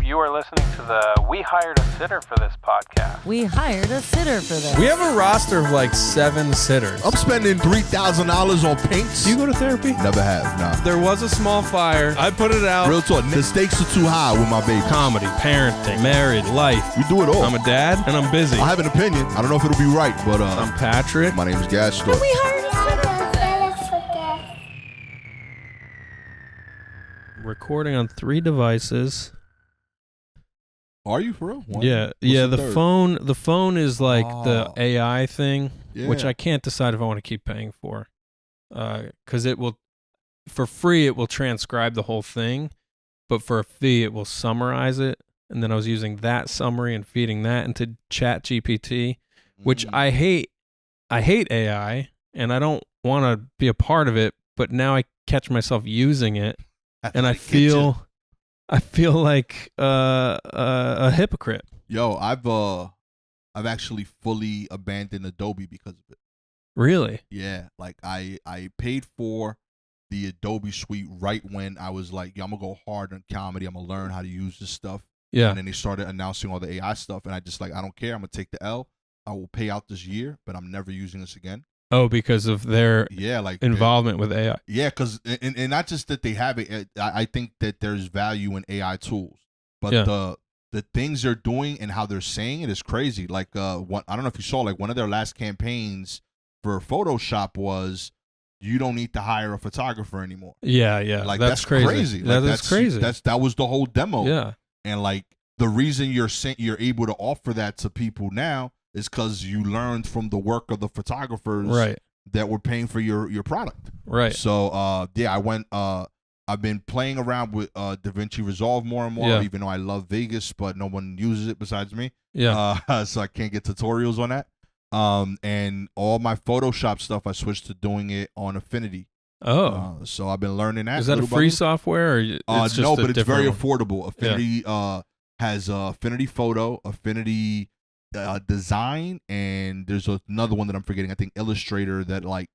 You are listening to the We Hired a Sitter for This podcast. We hired a sitter for this. We have a roster of like 7 sitters. I'm spending $3,000 on paints. Do you go to therapy? Never have, nah. There was a small fire. I put it out. Real talk, the stakes are too high with my baby. Comedy, parenting, married, life. We do it all. I'm a dad and I'm busy. I have an opinion. I don't know if it'll be right, but I'm Patrick. my name is Gaston. We hired a sitter. Recording on 3 devices. Are you for real? One? Yeah, What's yeah. The third? phone is like the AI thing, which Yeah. I can't decide if I want to keep paying for, because it will, for free, it will transcribe the whole thing, but for a fee, it will summarize it. And then I was using that summary and feeding that into ChatGPT, which I hate. I hate AI, and I don't want to be a part of it. But now I catch myself using it, and I feel like a hypocrite. Yo, I've actually fully abandoned Adobe because of it. Really? Yeah, like I paid for the Adobe suite right when I was like, yo, I'm gonna go hard on comedy. I'm gonna learn how to use this stuff. Yeah. And then they started announcing all the AI stuff, and I just like, I don't care. I'm gonna take the L. I will pay out this year, but I'm never using this again. Oh, because of their involvement with AI. Yeah, because and not just that they have it. I think that there's value in AI tools, but the things they're doing and how they're saying it is crazy. Like I don't know if you saw, like one of their last campaigns for Photoshop was, you don't need to hire a photographer anymore. Yeah, yeah. Like that's crazy. That's crazy. That was the whole demo. Yeah. And like the reason you're able to offer that to people now is because you learned from the work of the photographers that were paying for your product. Right. So I've been playing around with DaVinci Resolve more and more, even though I love Vegas, but no one uses it besides me. Yeah. So I can't get tutorials on that. And all my Photoshop stuff, I switched to doing it on Affinity. Oh. So I've been learning that. Is that a free software? Or it's just no, but it's very one? affordable. Affinity has Affinity Photo, Affinity Design, and there's another one that I'm forgetting. I think Illustrator, that like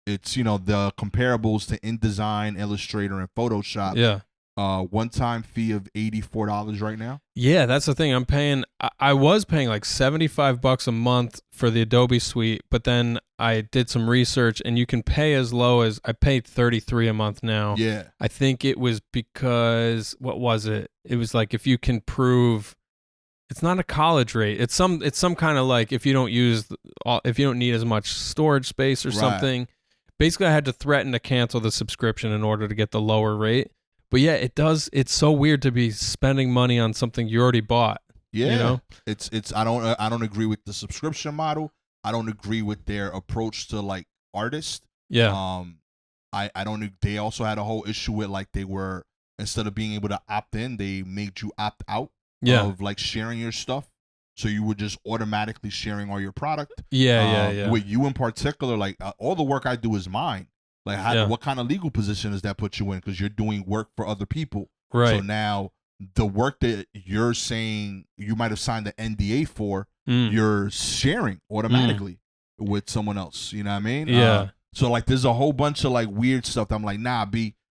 it's, the comparables to InDesign, Illustrator, and Photoshop. Yeah. One-time fee of $84 right now. Yeah, that's the thing. I'm paying. I was paying like $75 a month for the Adobe suite, but then I did some research, and you can pay as low as, I paid $33 a month now. Yeah. I think it was because, what was it? It was like, if you can prove, it's not a college rate. It's some kind of like, if you don't need as much storage space or something. Basically, I had to threaten to cancel the subscription in order to get the lower rate. But yeah, it's so weird to be spending money on something you already bought. Yeah. It's I don't agree with the subscription model. I don't agree with their approach to like artists. Yeah. I don't. They also had a whole issue with, like, they were, instead of being able to opt in, they made you opt out of like sharing your stuff. So you were just automatically sharing all your product. Yeah. With you in particular, like all the work I do is mine. Like, what kind of legal position does that put you in? Because you're doing work for other people. Right. So now the work that you're saying you might have signed the NDA for, you're sharing automatically with someone else. You know what I mean? Yeah. So like, there's a whole bunch of like weird stuff that I'm like, nah,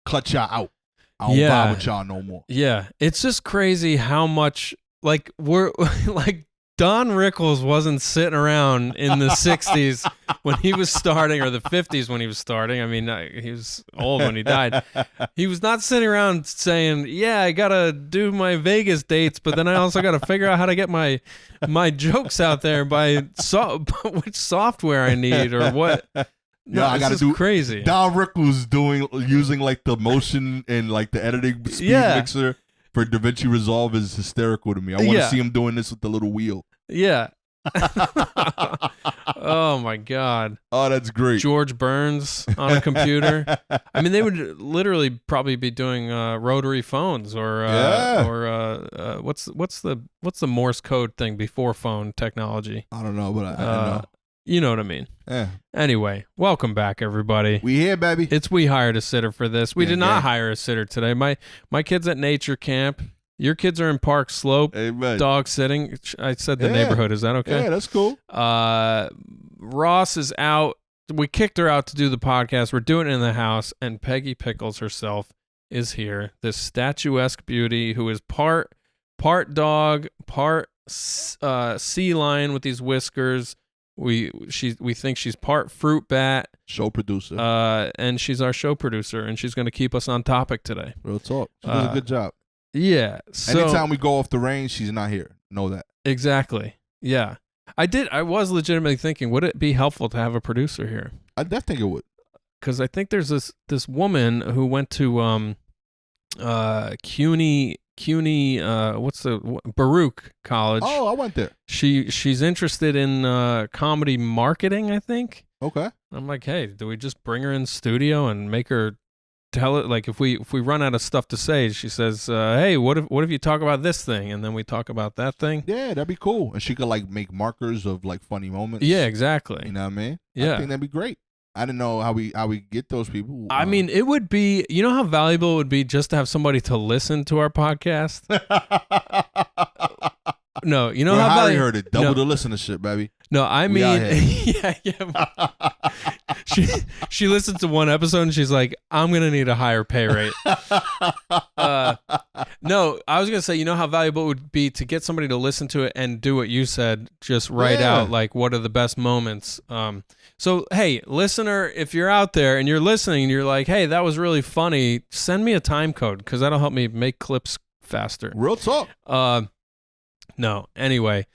cut y'all out. I don't vibe with y'all no more. Yeah. It's just crazy how much, like, we're like, Don Rickles wasn't sitting around in the 60s when he was starting, or the 50s when he was starting. I mean, he was old when he died. He was not sitting around saying, yeah, I got to do my Vegas dates, but then I also got to figure out how to get my jokes out there by which software I need or what. No, I gotta do crazy. Don Rickles using like the motion and like the editing speed mixer for DaVinci Resolve is hysterical to me. I want to see him doing this with the little wheel. Yeah. Oh my God. Oh, that's great. George Burns on a computer. I mean, they would literally probably be doing rotary phones or what's the Morse code thing before phone technology? I don't know, but I know. You know what I mean. Yeah. Anyway, welcome back, everybody. We here, baby. It's We Hired a Sitter for this. We did not hire a sitter today. My kid's at nature camp. Your kids are in Park Slope, dog sitting. I said the neighborhood. Is that okay? Yeah, that's cool. Ross is out. We kicked her out to do the podcast. We're doing it in the house, and Peggy Pickles herself is here. This statuesque beauty who is part part dog, part sea lion with these whiskers. We think she's part fruit bat. Show producer. And she's our show producer, and she's going to keep us on topic today. Real talk. She does a good job. Yeah. So, anytime we go off the range, she's not here. Know that. Exactly. Yeah. I was legitimately thinking, would it be helpful to have a producer here? I definitely think it would. Because I think there's this woman who went to CUNY Baruch College. Oh, I went there. She's interested in comedy marketing, I think. Okay. I'm like, hey, do we just bring her in studio and make her tell it? Like, if we run out of stuff to say, she says, hey, what if you talk about this thing, and then we talk about that thing? Yeah, that'd be cool. And she could like make markers of like funny moments. Yeah, exactly. You know what I mean? Yeah, I think that'd be great. I didn't know how we get those people. I mean, it would be, you know how valuable it would be just to have somebody to listen to our podcast? No, you know how Harry valuable. heard it. Double the listenership, baby. No, I We mean, out yeah. She listened to one episode and she's like, I'm gonna need a higher pay rate. No, I was gonna say, you know how valuable it would be to get somebody to listen to it and do what you said, just write out like what are the best moments. So hey, listener, if you're out there and you're listening and you're like, hey, that was really funny, send me a time code because that'll help me make clips faster. Real talk. No, anyway.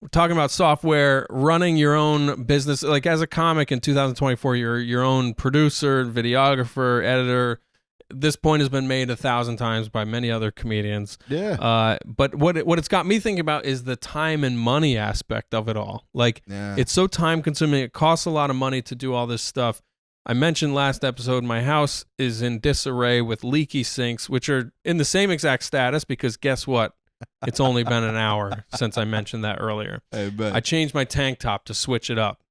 We're talking about software, running your own business. Like as a comic in 2024, you're your own producer, videographer, editor. This point has been made 1,000 times by many other comedians. Yeah. But what it's got me thinking about is the time and money aspect of it all. Like it's so time consuming. It costs a lot of money to do all this stuff. I mentioned last episode, my house is in disarray with leaky sinks, which are in the same exact status because guess what? It's only been an hour since I mentioned that earlier. Hey, man. I changed my tank top to switch it up.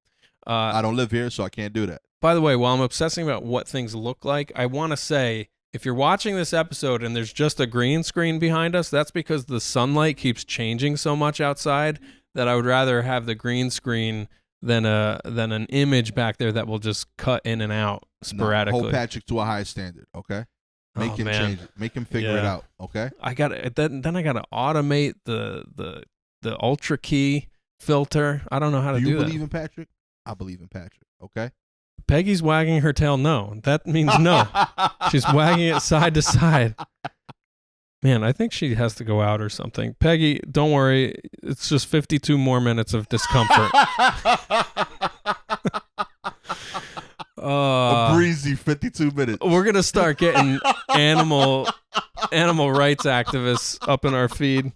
I don't live here, so I can't do that. By the way, while I'm obsessing about what things look like, I want to say, if you're watching this episode and there's just a green screen behind us, that's because the sunlight keeps changing so much outside that I would rather have the green screen than an image back there that will just cut in and out sporadically. Hold Patrick to a high standard, okay? Make him change it. Make him figure it out. Okay. I got then I got to automate the Ultra Key filter. I don't know how to do that. Do you believe in Patrick? I believe in Patrick. Okay. Peggy's wagging her tail. No, that means no. She's wagging it side to side. Man, I think she has to go out or something. Peggy, don't worry. It's just 52 more minutes of discomfort. A breezy 52 minutes. We're gonna start getting animal rights activists up in our feed.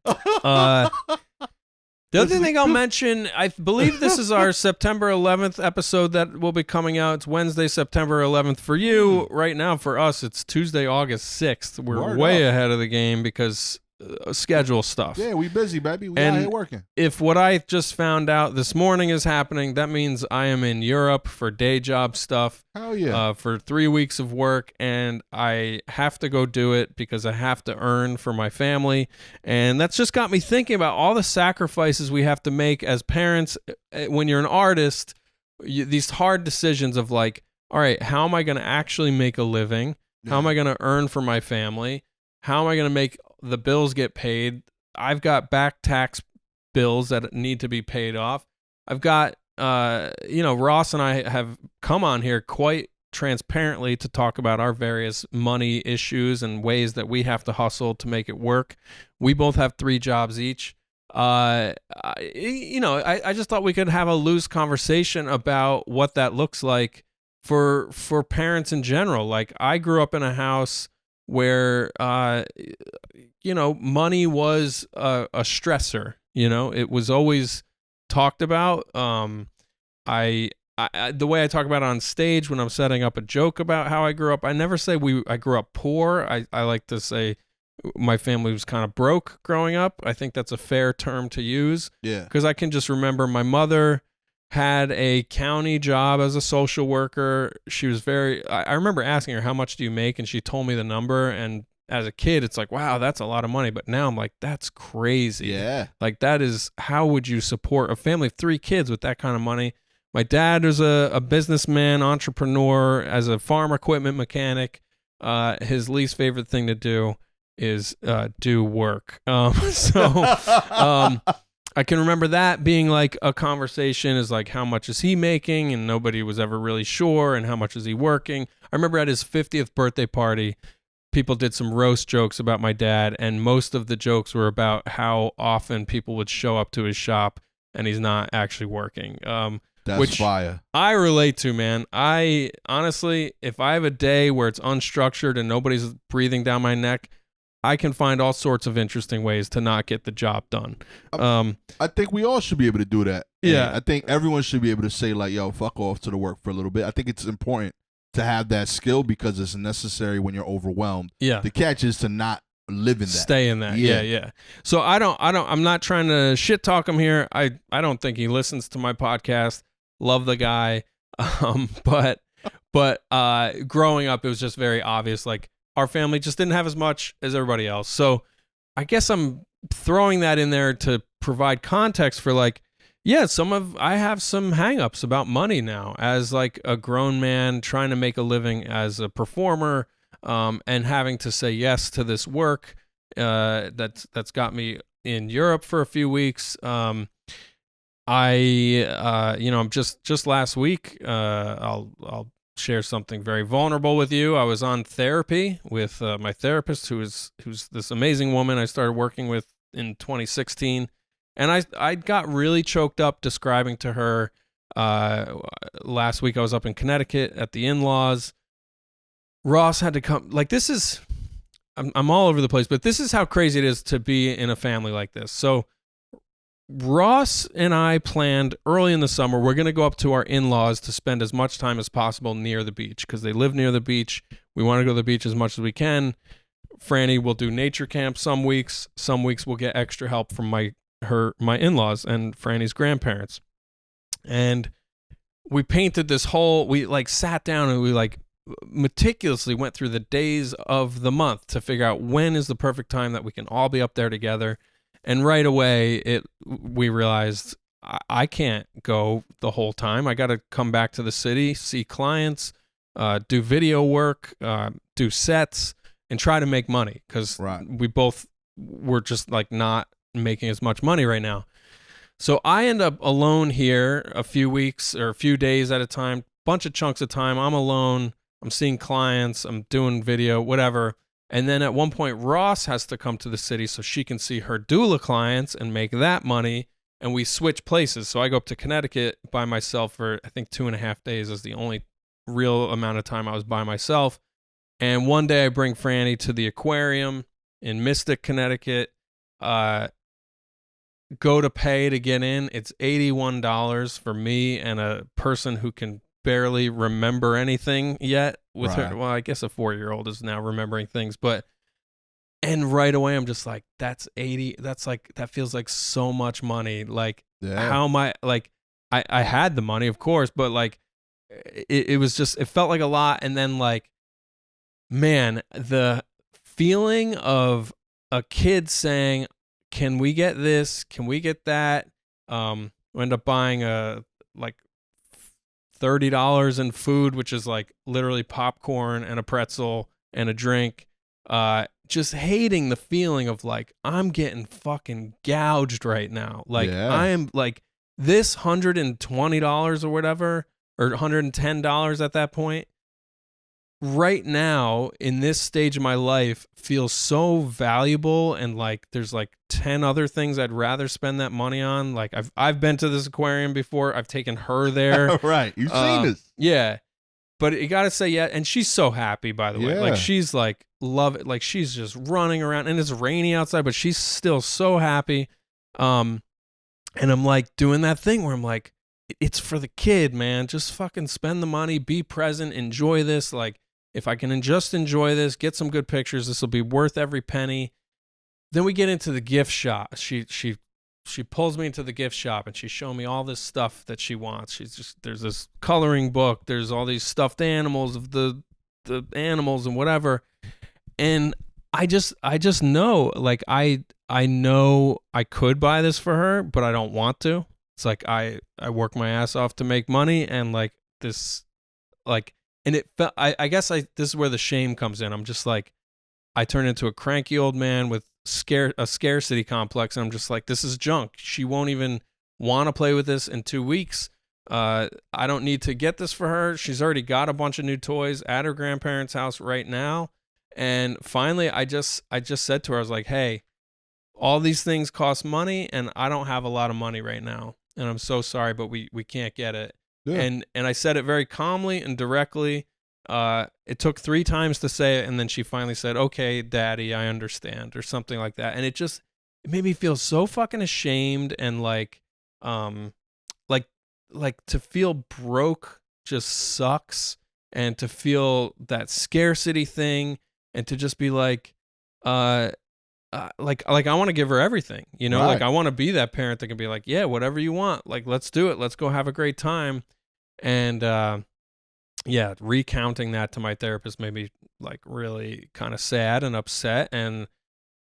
The other thing I'll mention, I believe this is our September 11th episode that will be coming out. It's Wednesday, September 11th for you. Right now, for us, it's Tuesday, August 6th. We're way ahead of the game because schedule stuff. Yeah, we busy, baby. We out here working. If what I just found out this morning is happening, that means I am in Europe for day job stuff. Hell yeah. For 3 weeks of work, and I have to go do it because I have to earn for my family. And that's just got me thinking about all the sacrifices we have to make as parents. When you're an artist, these hard decisions of like, all right, how am I going to actually make a living? How am I going to earn for my family? How am I going to make the bills get paid? I've got back tax bills that need to be paid off. I've got, Ross and I have come on here quite transparently to talk about our various money issues and ways that we have to hustle to make it work. We both have 3 jobs each. I just thought we could have a loose conversation about what that looks like for parents in general. Like I grew up in a house where, money was a stressor. It was always talked about. I the way I talk about it on stage when I'm setting up a joke about how I grew up, I never say I grew up poor. I like to say my family was kind of broke growing up. I think that's a fair term to use. Yeah. Because I can just remember my mother had a county job as a social worker. She was I remember asking her, how much do you make? And she told me the number. And as a kid, it's like, wow, that's a lot of money. But now I'm like, that's crazy. Yeah. Like that is, how would you support a family of 3 kids with that kind of money? My dad was a businessman, entrepreneur, as a farm equipment mechanic. His least favorite thing to do is do work. I can remember that being like a conversation is like, how much is he making? And nobody was ever really sure. And how much is he working? I remember at his 50th birthday party, people did some roast jokes about my dad. And most of the jokes were about how often people would show up to his shop and he's not actually working. That's which fire. I relate to, man. I honestly, if I have a day where it's unstructured and nobody's breathing down my neck, I can find all sorts of interesting ways to not get the job done. I think we all should be able to do that. Yeah. And I think everyone should be able to say like, yo, fuck off to the work for a little bit. I think it's important to have that skill because it's necessary when you're overwhelmed. Yeah. The catch is to not live in that. Stay in that. Yeah. So I'm not trying to shit talk him here. I don't think he listens to my podcast. Love the guy. But growing up, it was just very obvious. Like, our family just didn't have as much as everybody else. So I guess I'm throwing that in there to provide context for like, yeah, I have some hangups about money now as like a grown man trying to make a living as a performer, and having to say yes to this work that's got me in Europe for a few weeks. I'm just last week, I'll share something very vulnerable with you. I was on therapy with my therapist, who's this amazing woman I started working with in 2016, and I got really choked up describing to her. Last week I was up in Connecticut at the in-laws. Ross had to come. Like, this is, I'm all over the place, but this is how crazy it is to be in a family like this. So Ross and I planned early in the summer, we're going to go up to our in-laws to spend as much time as possible near the beach because they live near the beach. We want to go to the beach as much as we can. Franny will do nature camp some weeks. Some weeks we'll get extra help from my in-laws and Franny's grandparents. And we painted this whole, we like sat down and we like meticulously went through the days of the month to figure out when is the perfect time that we can all be up there together. And right away, we realized I can't go the whole time. I got to come back to the city, see clients, do video work, do sets, and try to make money because we both were just like not making as much money right now. So I end up alone here a few weeks or a few days at a time, bunch of chunks of time. I'm alone. I'm seeing clients. I'm doing video, whatever. And then at one point, Ross has to come to the city so she can see her doula clients and make that money. And we switch places. So I go up to Connecticut by myself for, I think, 2.5 days is the only real amount of time I was by myself. And one day I bring Franny to the aquarium in Mystic, Connecticut. Go to pay to get in. It's $81 for me and a person who can barely remember anything yet with her. Well, I guess a 4-year-old is now remembering things, and right away I'm just like, that's 80. That's like, that feels like so much money. Like, how am I, like, I had the money, of course, but like, it was just, it felt like a lot. And then like, man, the feeling of a kid saying, can we get this? Can we get that? We end up buying like $30 in food, which is like literally popcorn and a pretzel and a drink. Just hating the feeling of like, I'm getting fucking gouged right now. Like, I am like, this $120 or whatever, or $110 at that point, right now in this stage of my life feels so valuable, and like there's like 10 other things I'd rather spend that money on. Like I've been to this aquarium before. I've taken her there. Right. You've seen this. Yeah. But you got to say, yeah. And she's so happy, by the way. Like, she's like, love it. Like, she's just running around, and it's rainy outside, but she's still so happy. And I'm like doing that thing where I'm like, it's for the kid, man. Just fucking spend the money, be present, enjoy this. Like, if I can just enjoy this, get some good pictures, this will be worth every penny. Then we get into the gift shop. She pulls me into the gift shop, and she's showing me all this stuff that she wants. She's just, there's this coloring book. There's all these stuffed animals of the animals and whatever. And I just know, like, I know I could buy this for her, but I don't want to. It's like, I work my ass off to make money, and like this, like, and it felt, I guess this is where the shame comes in. I'm just like, I turn into a cranky old man with a scarcity complex, and I'm just like, this is junk. She won't even want to play with this in 2 weeks. I don't need to get this for her. She's already got a bunch of new toys at her grandparents' house right now. And finally, I just said to her, I was like, hey, all these things cost money, and I don't have a lot of money right now. And I'm so sorry, but we can't get it. Yeah. And I said it very calmly and directly. It took 3 times to say it, and then she finally said, okay, Daddy, I understand, or something like that. And it made me feel so fucking ashamed, and like to feel broke just sucks, and to feel that scarcity thing, and to just be like I want to give her everything, you know, right. Like I want to be that parent that can be like, yeah, whatever you want, like let's do it, let's go have a great time. And yeah, recounting that to my therapist made me like really kind of sad and upset, and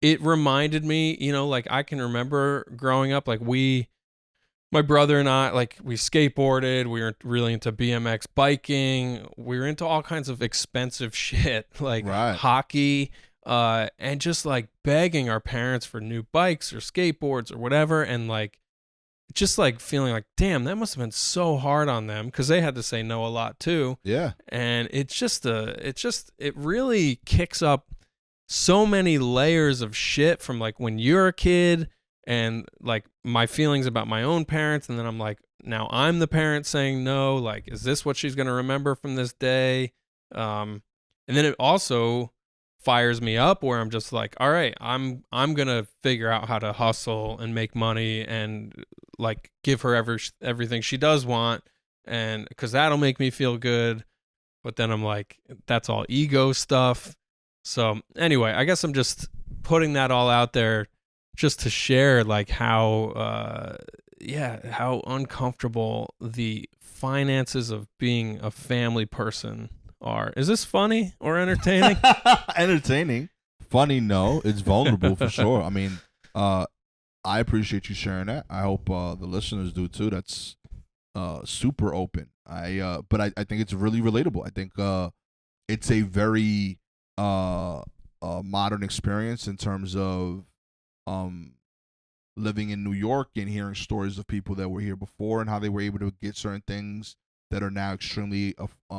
it reminded me, you know, like I can remember growing up, like my brother and I, like we skateboarded, we were really into BMX biking, we were into all kinds of expensive shit, like right. Hockey, and just like begging our parents for new bikes or skateboards or whatever, and like just like feeling like, damn, that must have been so hard on them, because they had to say no a lot too. Yeah. And it really kicks up so many layers of shit from like when you're a kid, and like my feelings about my own parents, and then I'm like, now I'm the parent saying no, like, is this what she's going to remember from this day? And then it also fires me up where I'm just like, all right, I'm going to figure out how to hustle and make money and like give her everything she does want, and because that'll make me feel good. But then I'm like, that's all ego stuff. So anyway, I guess I'm just putting that all out there just to share like how uncomfortable the finances of being a family person are. Is this funny or entertaining? Entertaining. Funny, no. It's vulnerable for sure. I mean, I appreciate you sharing that. I hope the listeners do too. That's super open. But I think it's really relatable. I think it's a very modern experience in terms of living in New York and hearing stories of people that were here before and how they were able to get certain things that are now extremely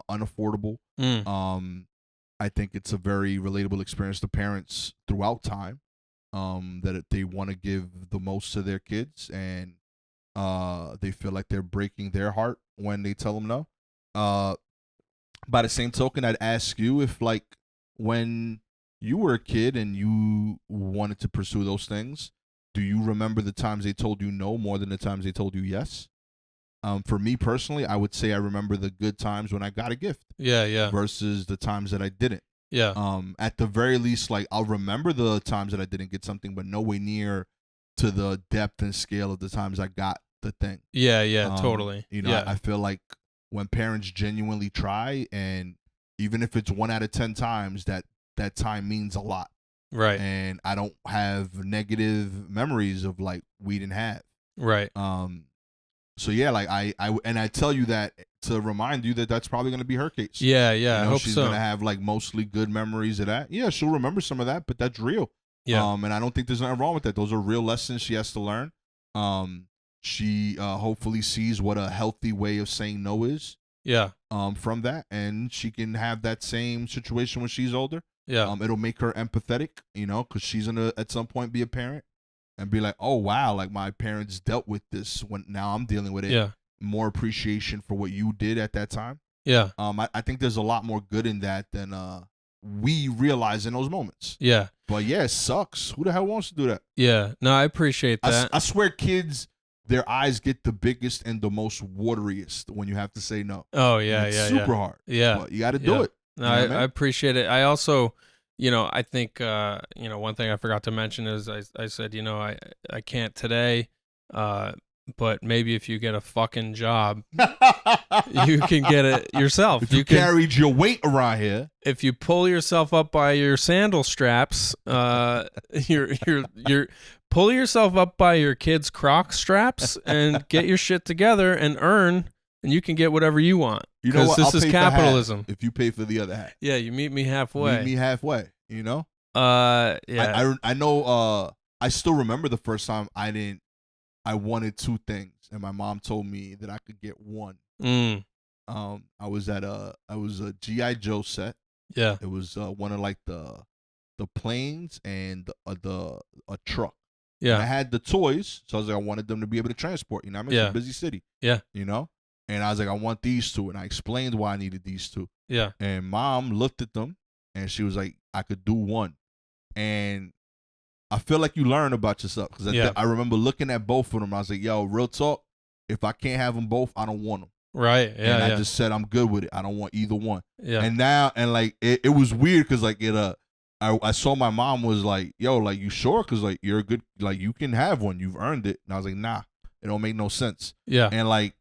unaffordable. I think it's a very relatable experience to parents throughout time, that they want to give the most to their kids, and they feel like they're breaking their heart when they tell them no. By the same token, I'd ask you if, like, when you were a kid and you wanted to pursue those things, do you remember the times they told you no more than the times they told you yes? For me personally, I would say I remember the good times when I got a gift. Yeah. Versus the times that I didn't. Yeah. At the very least, like, I'll remember the times that I didn't get something, but nowhere near to the depth and scale of the times I got the thing. Yeah, totally. You know, yeah. I feel like when parents genuinely try, and even if it's 1 out of 10 times, that time means a lot. Right. And I don't have negative memories of like we didn't have. Right. So yeah, like I tell you that to remind you that that's probably going to be her case. Yeah. You know, I hope she's going to have like mostly good memories of that. Yeah, she'll remember some of that, but that's real. Yeah. And I don't think there's nothing wrong with that. Those are real lessons she has to learn. She hopefully sees what a healthy way of saying no is. Yeah. From that, and she can have that same situation when she's older. Yeah. It'll make her empathetic, you know, because she's gonna at some point be a parent and be like, oh wow, like my parents dealt with this when now I'm dealing with it. Yeah. More appreciation for what you did at that time. Yeah. I think there's a lot more good in that than we realize in those moments. Yeah. But yeah, it sucks. Who the hell wants to do that? Yeah. No, I appreciate that. I swear, kids, their eyes get the biggest and the most wateriest when you have to say no. Oh yeah, and it's super hard. Yeah. But you got to do it. No, I appreciate it. I also, you know, I think, you know, one thing I forgot to mention is I said, you know, I can't today, but maybe if you get a fucking job, you can get it yourself. If you carried your weight around here. If you pull yourself up by your sandal straps, you're pull yourself up by your kids' Croc straps and get your shit together and earn, and you can get whatever you want. You know what? This is capitalism. If you pay for the other half. Yeah, you meet me halfway. Meet me halfway, you know? Yeah. I know. I still remember the first time I wanted two things, and my mom told me that I could get one. I was a GI Joe set. Yeah. It was one of like the planes and a truck. Yeah. And I had the toys, so I was like, I wanted them to be able to transport. You know, what I mean, it's a busy city. Yeah. You know, and I was like, I want these two, and I explained why I needed these two. Yeah. And mom looked at them, and she was like, I could do one, and I feel like you learn about yourself because I remember looking at both of them. I was like, yo, real talk, if I can't have them both, I don't want them. Right. Yeah. And I just said I'm good with it. I don't want either one. Yeah. And now, and like it was weird because like I saw my mom was like, yo, like you sure? Because like you're good, like you can have one. You've earned it. And I was like, nah, it don't make no sense. Yeah. And like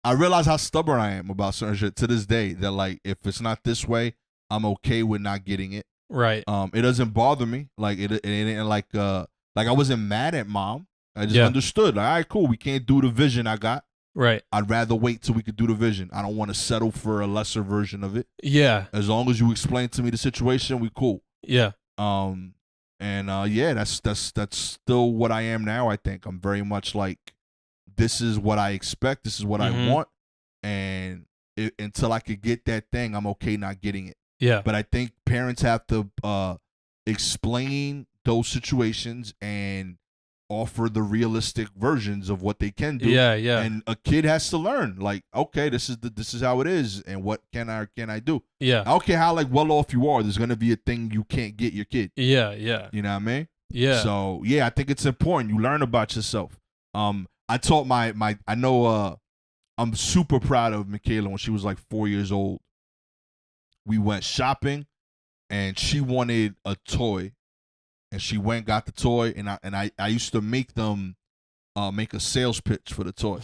I realized how stubborn I am about certain shit to this day. That like if it's not this way, I'm okay with not getting it. Right. It doesn't bother me. Like it ain't like I wasn't mad at mom. I just understood. Like, all right, cool. We can't do the vision I got. Right. I'd rather wait till we could do the vision. I don't want to settle for a lesser version of it. Yeah. As long as you explain to me the situation, we cool. Yeah. That's still what I am now. I think I'm very much like, this is what I expect. This is what I want. And until I could get that thing, I'm okay not getting it. Yeah. But I think parents have to explain those situations and offer the realistic versions of what they can do. Yeah, yeah. And a kid has to learn, like, okay, this is how it is, and what can I do? Yeah. I don't care how like well off you are. There's gonna be a thing you can't get your kid. Yeah, yeah. You know what I mean? Yeah. So yeah, I think it's important you learn about yourself. I taught I know I'm super proud of Michaela when she was like 4 years old. We went shopping, and she wanted a toy. And she went and got the toy, and I used to make them make a sales pitch for the toy.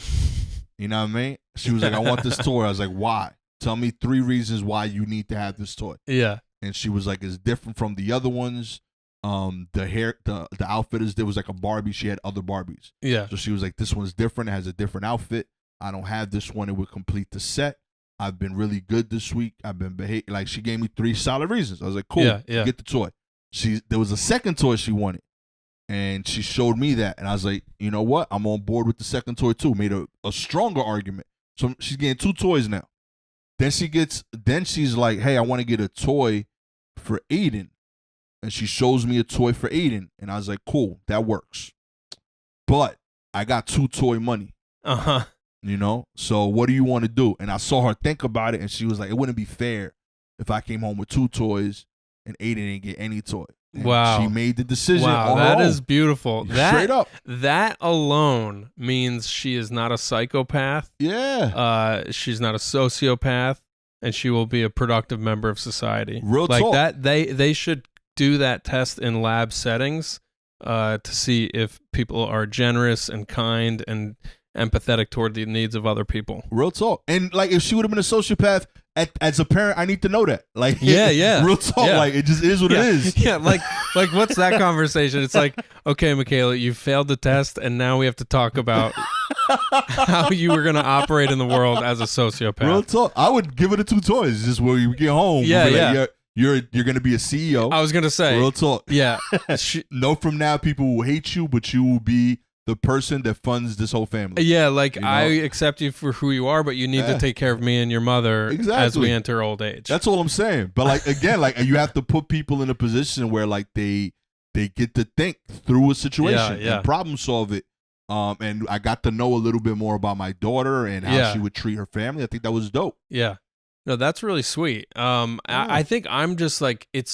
You know what I mean? She was like, I want this toy. I was like, why? Tell me 3 reasons why you need to have this toy. Yeah. And she was like, it's different from the other ones. The outfit is, there was like a Barbie. She had other Barbies. Yeah. So she was like, this one's different. It has a different outfit. I don't have this one. It would complete the set. I've been really good this week. I've been like, she gave me 3 solid reasons. I was like, cool. Yeah. Get the toy. There was a second toy she wanted, and she showed me that, and I was like, you know what? I'm on board with the second toy too. Made a stronger argument. So she's getting 2 toys now. Then she's like, hey, I want to get a toy for Aiden, and she shows me a toy for Aiden, and I was like, cool, that works. But I got 2 toy money. You know, so what do you want to do? And I saw her think about it, and she was like, it wouldn't be fair if I came home with 2 toys and Aiden didn't get any toy. And wow. She made the decision. Wow, that is beautiful. Straight up. That alone means she is not a psychopath. Yeah. She's not a sociopath, and she will be a productive member of society. Real like talk. That they should do that test in lab settings to see if people are generous and kind and empathetic toward the needs of other people. Real talk. And like, if she would have been a sociopath, as a parent, I need to know that. Like, yeah. Real talk. Yeah. Like, it just is what it is. Yeah, like what's that conversation? It's like, okay, Michaela, you failed the test, and now we have to talk about how you were going to operate in the world as a sociopath. Real talk. I would give her the 2 toys just when you get home. Yeah, like, you're going to be a CEO. I was going to say. Real talk. Yeah. Know from now, people will hate you, but you will be the person that funds this whole family. Yeah, like, you know? I accept you for who you are, but you need to take care of me and your mother as we enter old age. That's all I'm saying. But like, again, like, you have to put people in a position where like they get to think through a situation and problem solve it. And I got to know a little bit more about my daughter and how she would treat her family. I think that was dope. Yeah. No, that's really sweet. I think I'm just like, it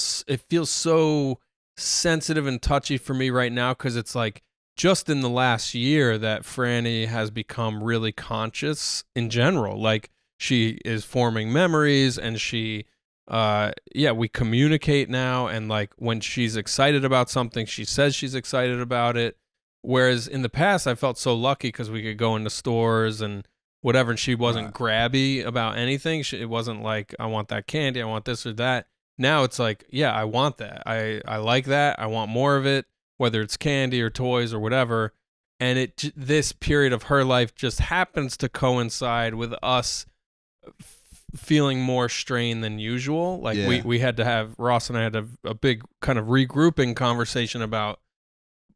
feels so sensitive and touchy for me right now, because it's like, just in the last year that Franny has become really conscious in general. Like, she is forming memories, and she, we communicate now. And like, when she's excited about something, she says she's excited about it. Whereas in the past, I felt so lucky because we could go into stores and whatever, and she wasn't grabby about anything. It wasn't like, I want that candy, I want this or that. Now it's like, yeah, I want that. I like that. I want more of it, whether it's candy or toys or whatever. And this period of her life just happens to coincide with us feeling more strain than usual. Like Yeah. we had to have, Ross and I had a big kind of regrouping conversation about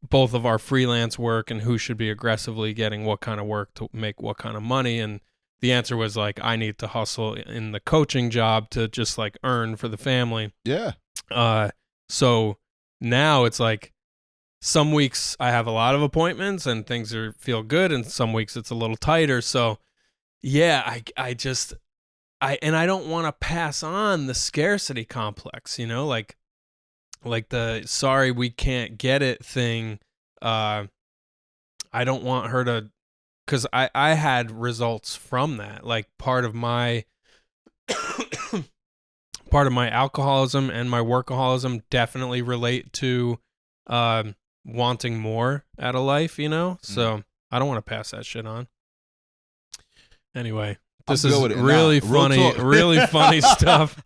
both of our freelance work and who should be aggressively getting what kind of work to make what kind of money. And the answer was like, I need to hustle in the coaching job to just like earn for the family. Yeah. So now it's like some weeks I have a lot of appointments and things feel good, and some weeks it's a little tighter. So yeah, I don't want to pass on the scarcity complex, like the sorry we can't get it thing. I don't want her to, because I had results from that. Like part of my alcoholism and my workaholism definitely relate to wanting more out of life, so I don't want to pass that shit on. Anyway, this is really funny, really funny stuff.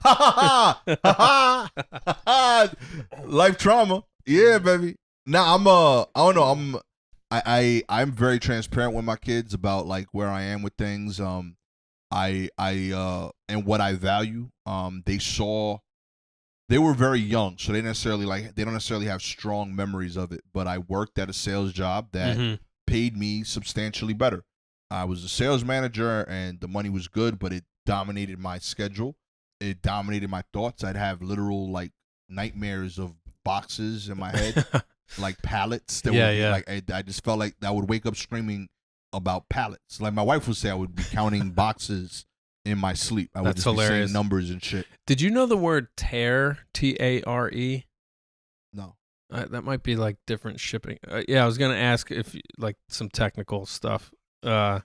Life trauma. Yeah, baby. Now I don't know. I'm very transparent with my kids about like where I am with things. And what I value. They were very young, so they don't necessarily have strong memories of it. But I worked at a sales job that paid me substantially better. I was a sales manager, and the money was good, but it dominated my schedule. It dominated my thoughts. I'd have literal like nightmares of boxes in my head, like pallets. I just felt like I would wake up screaming about pallets. Like my wife would say, I would be counting boxes in my sleep. I would just be saying numbers and shit. Did you know the word tare, Tare? No. That might be like different shipping. Yeah, I was gonna ask if like some technical stuff. But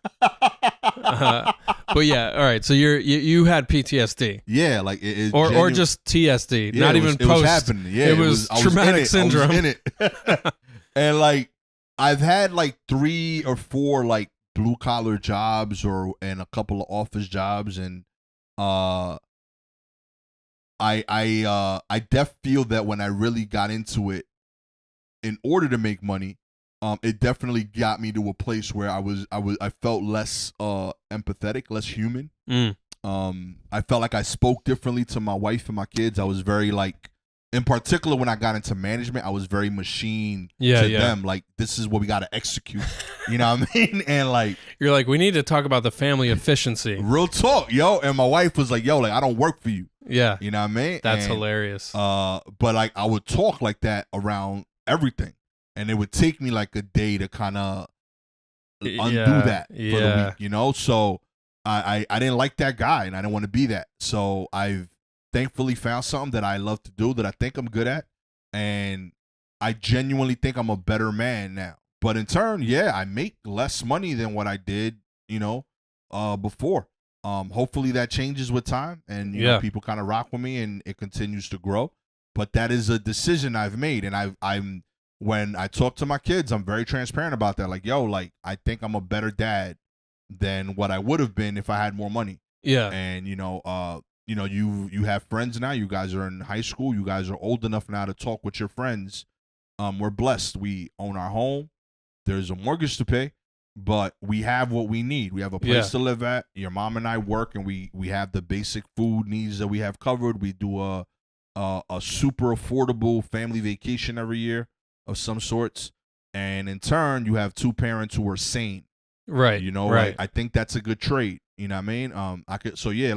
yeah, all right. So you had PTSD. Yeah, like or just TSD. Yeah, not even post. It was happening. Yeah, it was traumatic syndrome. I was in it. And like I've had like 3 or 4 like blue collar jobs and a couple of office jobs, and I feel that when I really got into it in order to make money, it definitely got me to a place where I felt less empathetic, less human. I felt like I spoke differently to my wife and my kids. I was very like, in particular when I got into management, I was very machine to them. Like, this is what we got to execute. You know what I mean? And like, you're like, we need to talk about the family efficiency. Real talk, yo. And my wife was like, yo, like I don't work for you. Yeah. You know what I mean? That's hilarious. But like I would talk like that around everything. And it would take me like a day to kind of undo that for the week, So I didn't like that guy, and I didn't want to be that. So I've thankfully found something that I love to do, that I think I'm good at, and I genuinely think I'm a better man now. But in turn, I make less money than what I did, before. Hopefully that changes with time, and people kind of rock with me, and it continues to grow. But that is a decision I've made, and I'm. When I talk to my kids, I'm very transparent about that. Like, yo, like I think I'm a better dad than what I would have been if I had more money. Yeah. And you have friends now. You guys are in high school. You guys are old enough now to talk with your friends. We're blessed. We own our home. There's a mortgage to pay, but we have what we need. We have a place to live at. Your mom and I work, and we have the basic food needs that we have covered. We do a super affordable family vacation every year of some sorts, and in turn you have 2 parents who are sane, right? Right. I think that's a good trade. You know what I mean?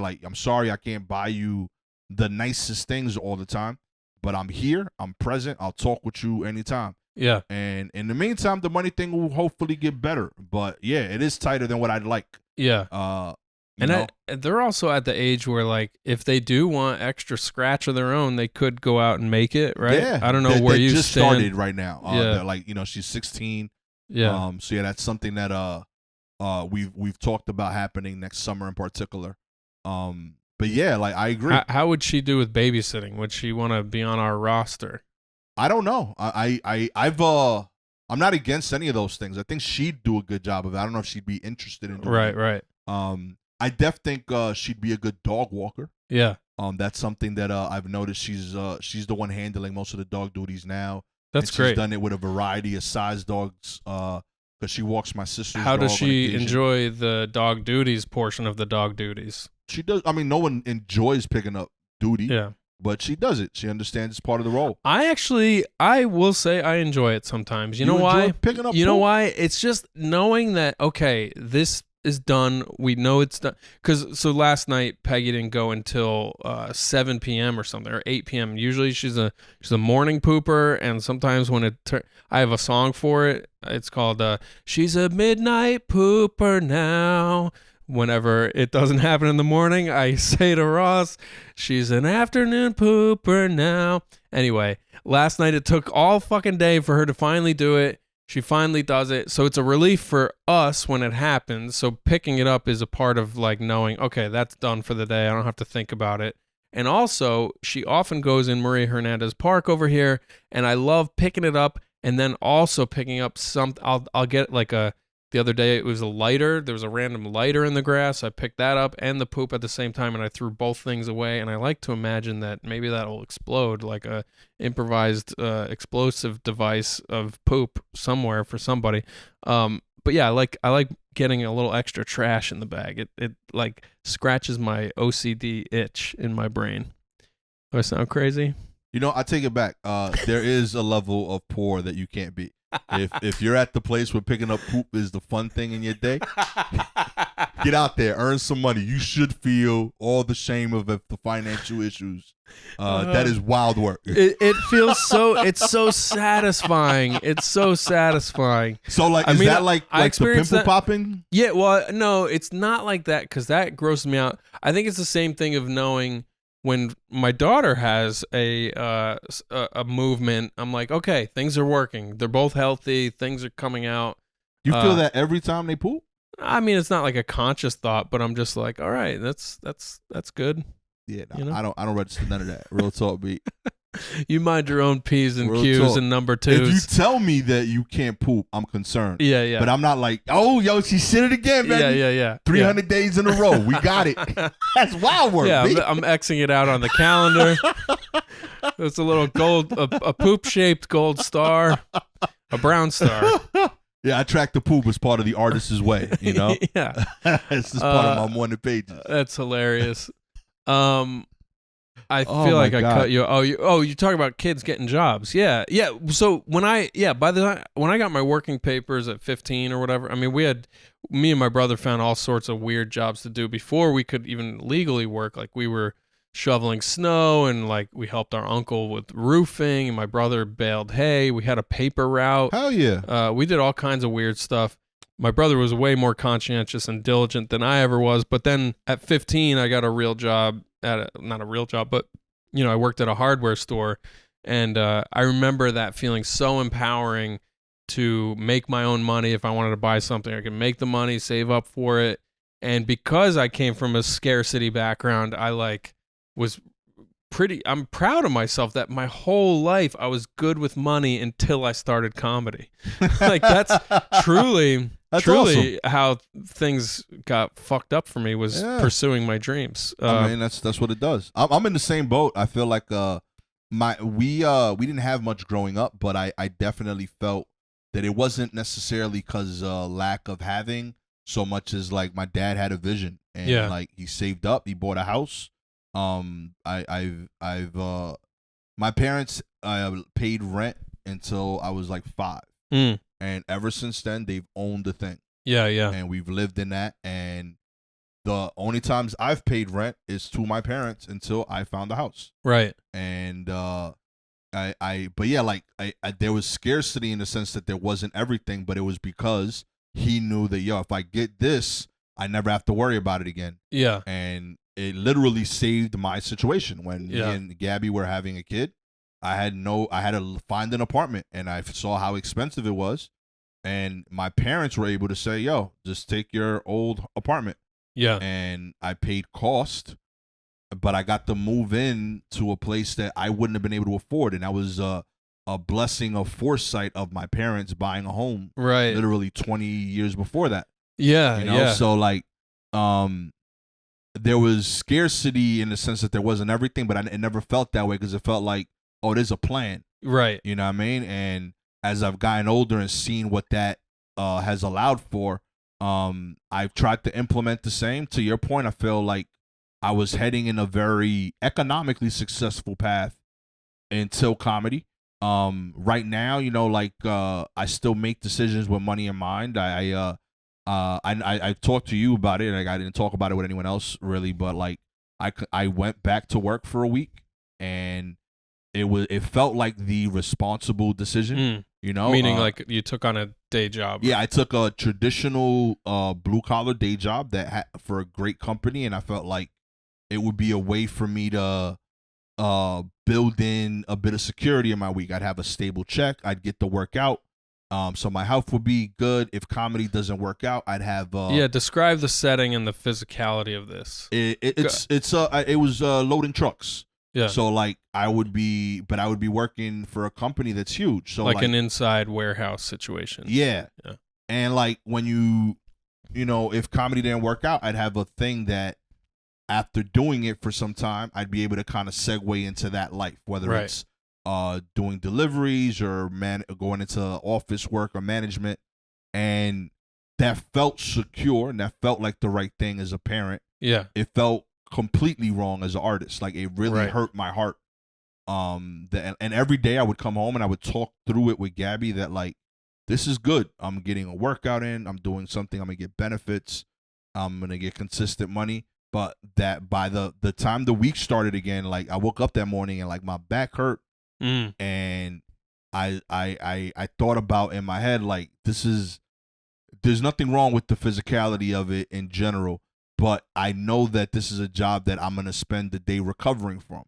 Like I'm sorry I can't buy you the nicest things all the time, but I'm here, I'm present, I'll talk with you anytime. Yeah. And in the meantime, the money thing will hopefully get better, but it is tighter than what I'd like. They're also at the age where, like, if they do want extra scratch of their own, they could go out and make it, right? Yeah. I don't know where you just stand. started right now. Like, she's 16. Yeah. So that's something that we've talked about happening next summer in particular. But like I agree. How would she do with babysitting? Would she want to be on our roster? I don't know. I'm not against any of those things. I think she'd do a good job of it. I don't know if she'd be interested in doing it. Right. I think she'd be a good dog walker. Yeah. That's something that I've noticed. She's the one handling most of the dog duties now. That's great. She's done it with a variety of size dogs. Because she walks my sister's dog. How does she enjoy the dog duties portion of the dog duties? She does. I mean, no one enjoys picking up duty. Yeah. But she does it. She understands it's part of the role. I will say I enjoy it sometimes. You know enjoy why? picking up You know poop? why? It's just knowing that, okay, this is done. We know it's done. So last night, Peggy didn't go until 7 p.m. or something, or 8 p.m. Usually she's a morning pooper, and sometimes when I have a song for it. It's called She's a Midnight Pooper Now. Whenever it doesn't happen in the morning, I say to Ross, she's an afternoon pooper now. Anyway, last night it took all fucking day for her to finally do it. She finally does it. So it's a relief for us when it happens. So picking it up is a part of like knowing, okay, that's done for the day. I don't have to think about it. And also, she often goes in Maria Hernandez Park over here, and I love picking it up and then also picking up I'll get like the other day, it was a lighter. There was a random lighter in the grass. I picked that up and the poop at the same time, and I threw both things away. And I like to imagine that maybe that will explode like a improvised explosive device of poop somewhere for somebody. But yeah, I like getting a little extra trash in the bag. It like scratches my OCD itch in my brain. Do I sound crazy? You know, I take it back. There is a level of poor that you can't be. If you're at the place where picking up poop is the fun thing in your day, get out there, earn some money. You should feel all the shame of the financial issues. That is wild work. It feels it's so satisfying. It's so satisfying. So like, is that like the pimple popping? Yeah, well, no, it's not like that because that grosses me out. I think it's the same thing of knowing when my daughter has a movement. I'm like, okay, things are working. They're both healthy. Things are coming out. You feel that every time they poop? I mean, it's not like a conscious thought, but I'm just like, all right, that's good. Yeah, no, You know? I don't register none of that. Real talk, B. You mind your own P's and Real Q's talk. and number twos. If you tell me that you can't poop, I'm concerned. Yeah. But I'm not like, oh, yo, she said it again, baby. Yeah. 300 days in a row. We got it. That's wild work, Yeah, B. I'm Xing it out on the calendar. It's a little a poop-shaped gold star, a brown star. Yeah, I track the poop as part of the artist's way, you know? Yeah. It's just part of my morning pages. That's hilarious. I Oh feel my like I God. cut you. You talk about kids getting jobs. Yeah. So by the time when I got my working papers at 15 or whatever, I mean, me and my brother found all sorts of weird jobs to do before we could even legally work. Like we were shoveling snow and like we helped our uncle with roofing and my brother baled hay. We had a paper route. Hell yeah. We did all kinds of weird stuff. My brother was way more conscientious and diligent than I ever was. But then at 15, I got a real job not a real job, but I worked at a hardware store, and I remember that feeling so empowering to make my own money. If I wanted to buy something, I could make the money, save up for it. And because I came from a scarcity background, I I'm proud of myself that my whole life I was good with money until I started comedy. Like that's truly awesome. how things got fucked up for me was pursuing my dreams. I mean, that's what it does. I'm in the same boat. I feel like we didn't have much growing up, but I definitely felt that it wasn't necessarily because lack of having so much as like my dad had a vision and like he saved up, he bought a house. My parents paid rent until I was like 5. And ever since then, they've owned the thing. Yeah. And we've lived in that. And the only times I've paid rent is to my parents until I found a house. Right. And but yeah, like there was scarcity in the sense that there wasn't everything, but it was because he knew that, if I get this, I never have to worry about it again. Yeah. And it literally saved my situation when me and Gabby were having a kid. I had to find an apartment, and I saw how expensive it was, and my parents were able to say, "Yo, just take your old apartment." Yeah. And I paid cost, but I got to move in to a place that I wouldn't have been able to afford, and that was a blessing of foresight of my parents buying a home, right, literally 20 years before that. Yeah, So like, there was scarcity in the sense that there wasn't everything, but it never felt that way because it felt like, oh, there's a plan. Right. You know what I mean? And as I've gotten older and seen what that has allowed for, I've tried to implement the same. To your point, I feel like I was heading in a very economically successful path until comedy. Right now, I still make decisions with money in mind. I talked to you about it. Like, I didn't talk about it with anyone else really, but like I went back to work for a week, and it felt like the responsible decision. Meaning like you took on a day job. Yeah, I took a traditional blue collar day job for a great company, and I felt like it would be a way for me to build in a bit of security in my week. I'd have a stable check. I'd get to work out. So my health would be good. If comedy doesn't work out, I'd have. Describe the setting and the physicality of this. It was loading trucks. Yeah. So like I would be working for a company that's huge. So like an inside warehouse situation. Yeah. Yeah. And like when if comedy didn't work out, I'd have a thing that after doing it for some time, I'd be able to kind of segue into that life, whether it's doing deliveries or going into office work or management. And that felt secure, and that felt like the right thing as a parent. Yeah. It felt completely wrong as an artist. Like it really hurt my heart. And every day I would come home and I would talk through it with Gabby that like, this is good. I'm getting a workout in. I'm doing something. I'm going to get benefits. I'm going to get consistent money. But that by the time the week started again, like I woke up that morning and like my back hurt. And I thought about in my head, like, there's nothing wrong with the physicality of it in general, but I know that this is a job that I'm going to spend the day recovering from.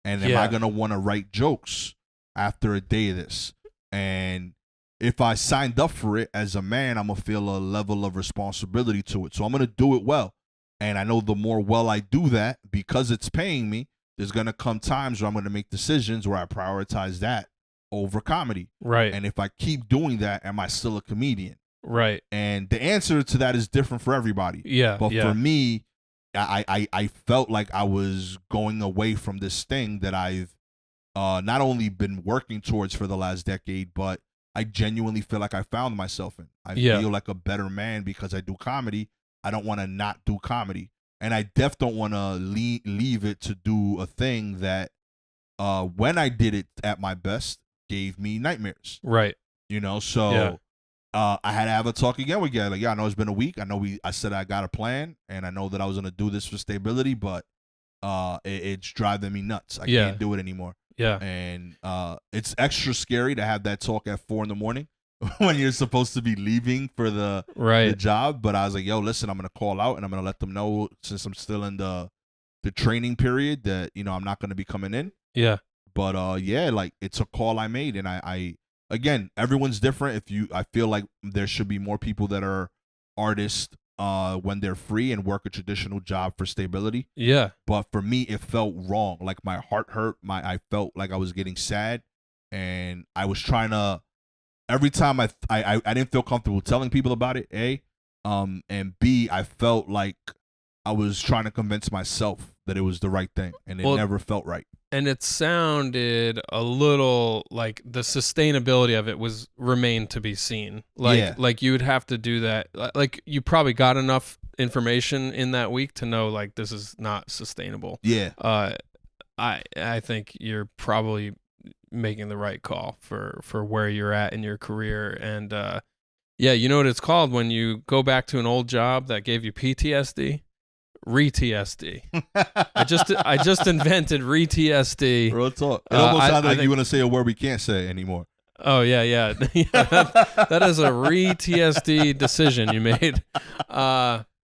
And am I going to want to write jokes after a day of this? And if I signed up for it as a man, I'm going to feel a level of responsibility to it. So I'm going to do it well. And I know the more well I do that, because it's paying me, there's going to come times where I'm going to make decisions where I prioritize that over comedy. Right. And if I keep doing that, am I still a comedian? Right. And the answer to that is different for everybody. Yeah. But for me, I felt like I was going away from this thing that I've not only been working towards for the last decade, but I genuinely feel like I found myself in. I feel like a better man because I do comedy. I don't want to not do comedy. And I don't want to leave it to do a thing that when I did it at my best gave me nightmares. Right. So I had to have a talk again with Gary. Like, I know it's been a week. I said I got a plan, and I know that I was going to do this for stability, but it's driving me nuts. I can't do it anymore. Yeah. And it's extra scary to have that talk at 4 a.m. when you're supposed to be leaving for the job. But I was like, yo, listen, I'm going to call out and I'm going to let them know, since I'm still in the training period, that, I'm not going to be coming in. Yeah. But like, it's a call I made. And I again, everyone's different. I feel like there should be more people that are artists when they're free and work a traditional job for stability. Yeah. But for me, it felt wrong. Like my heart hurt. I felt like I was getting sad, and I was trying to. Every time I didn't feel comfortable telling people about it, A, and B, I felt like I was trying to convince myself that it was the right thing, and it never felt right. And it sounded a little like the sustainability of it remained to be seen. Like you would have to do that. Like you probably got enough information in that week to know like this is not sustainable. Yeah. I think you're probably making the right call for where you're at in your career. And you know what it's called when you go back to an old job that gave you PTSD? Re-TSD. I just invented re-TSD. Real talk. It almost sounded like you want to say a word we can't say anymore. Oh yeah. That is a re-TSD decision you made.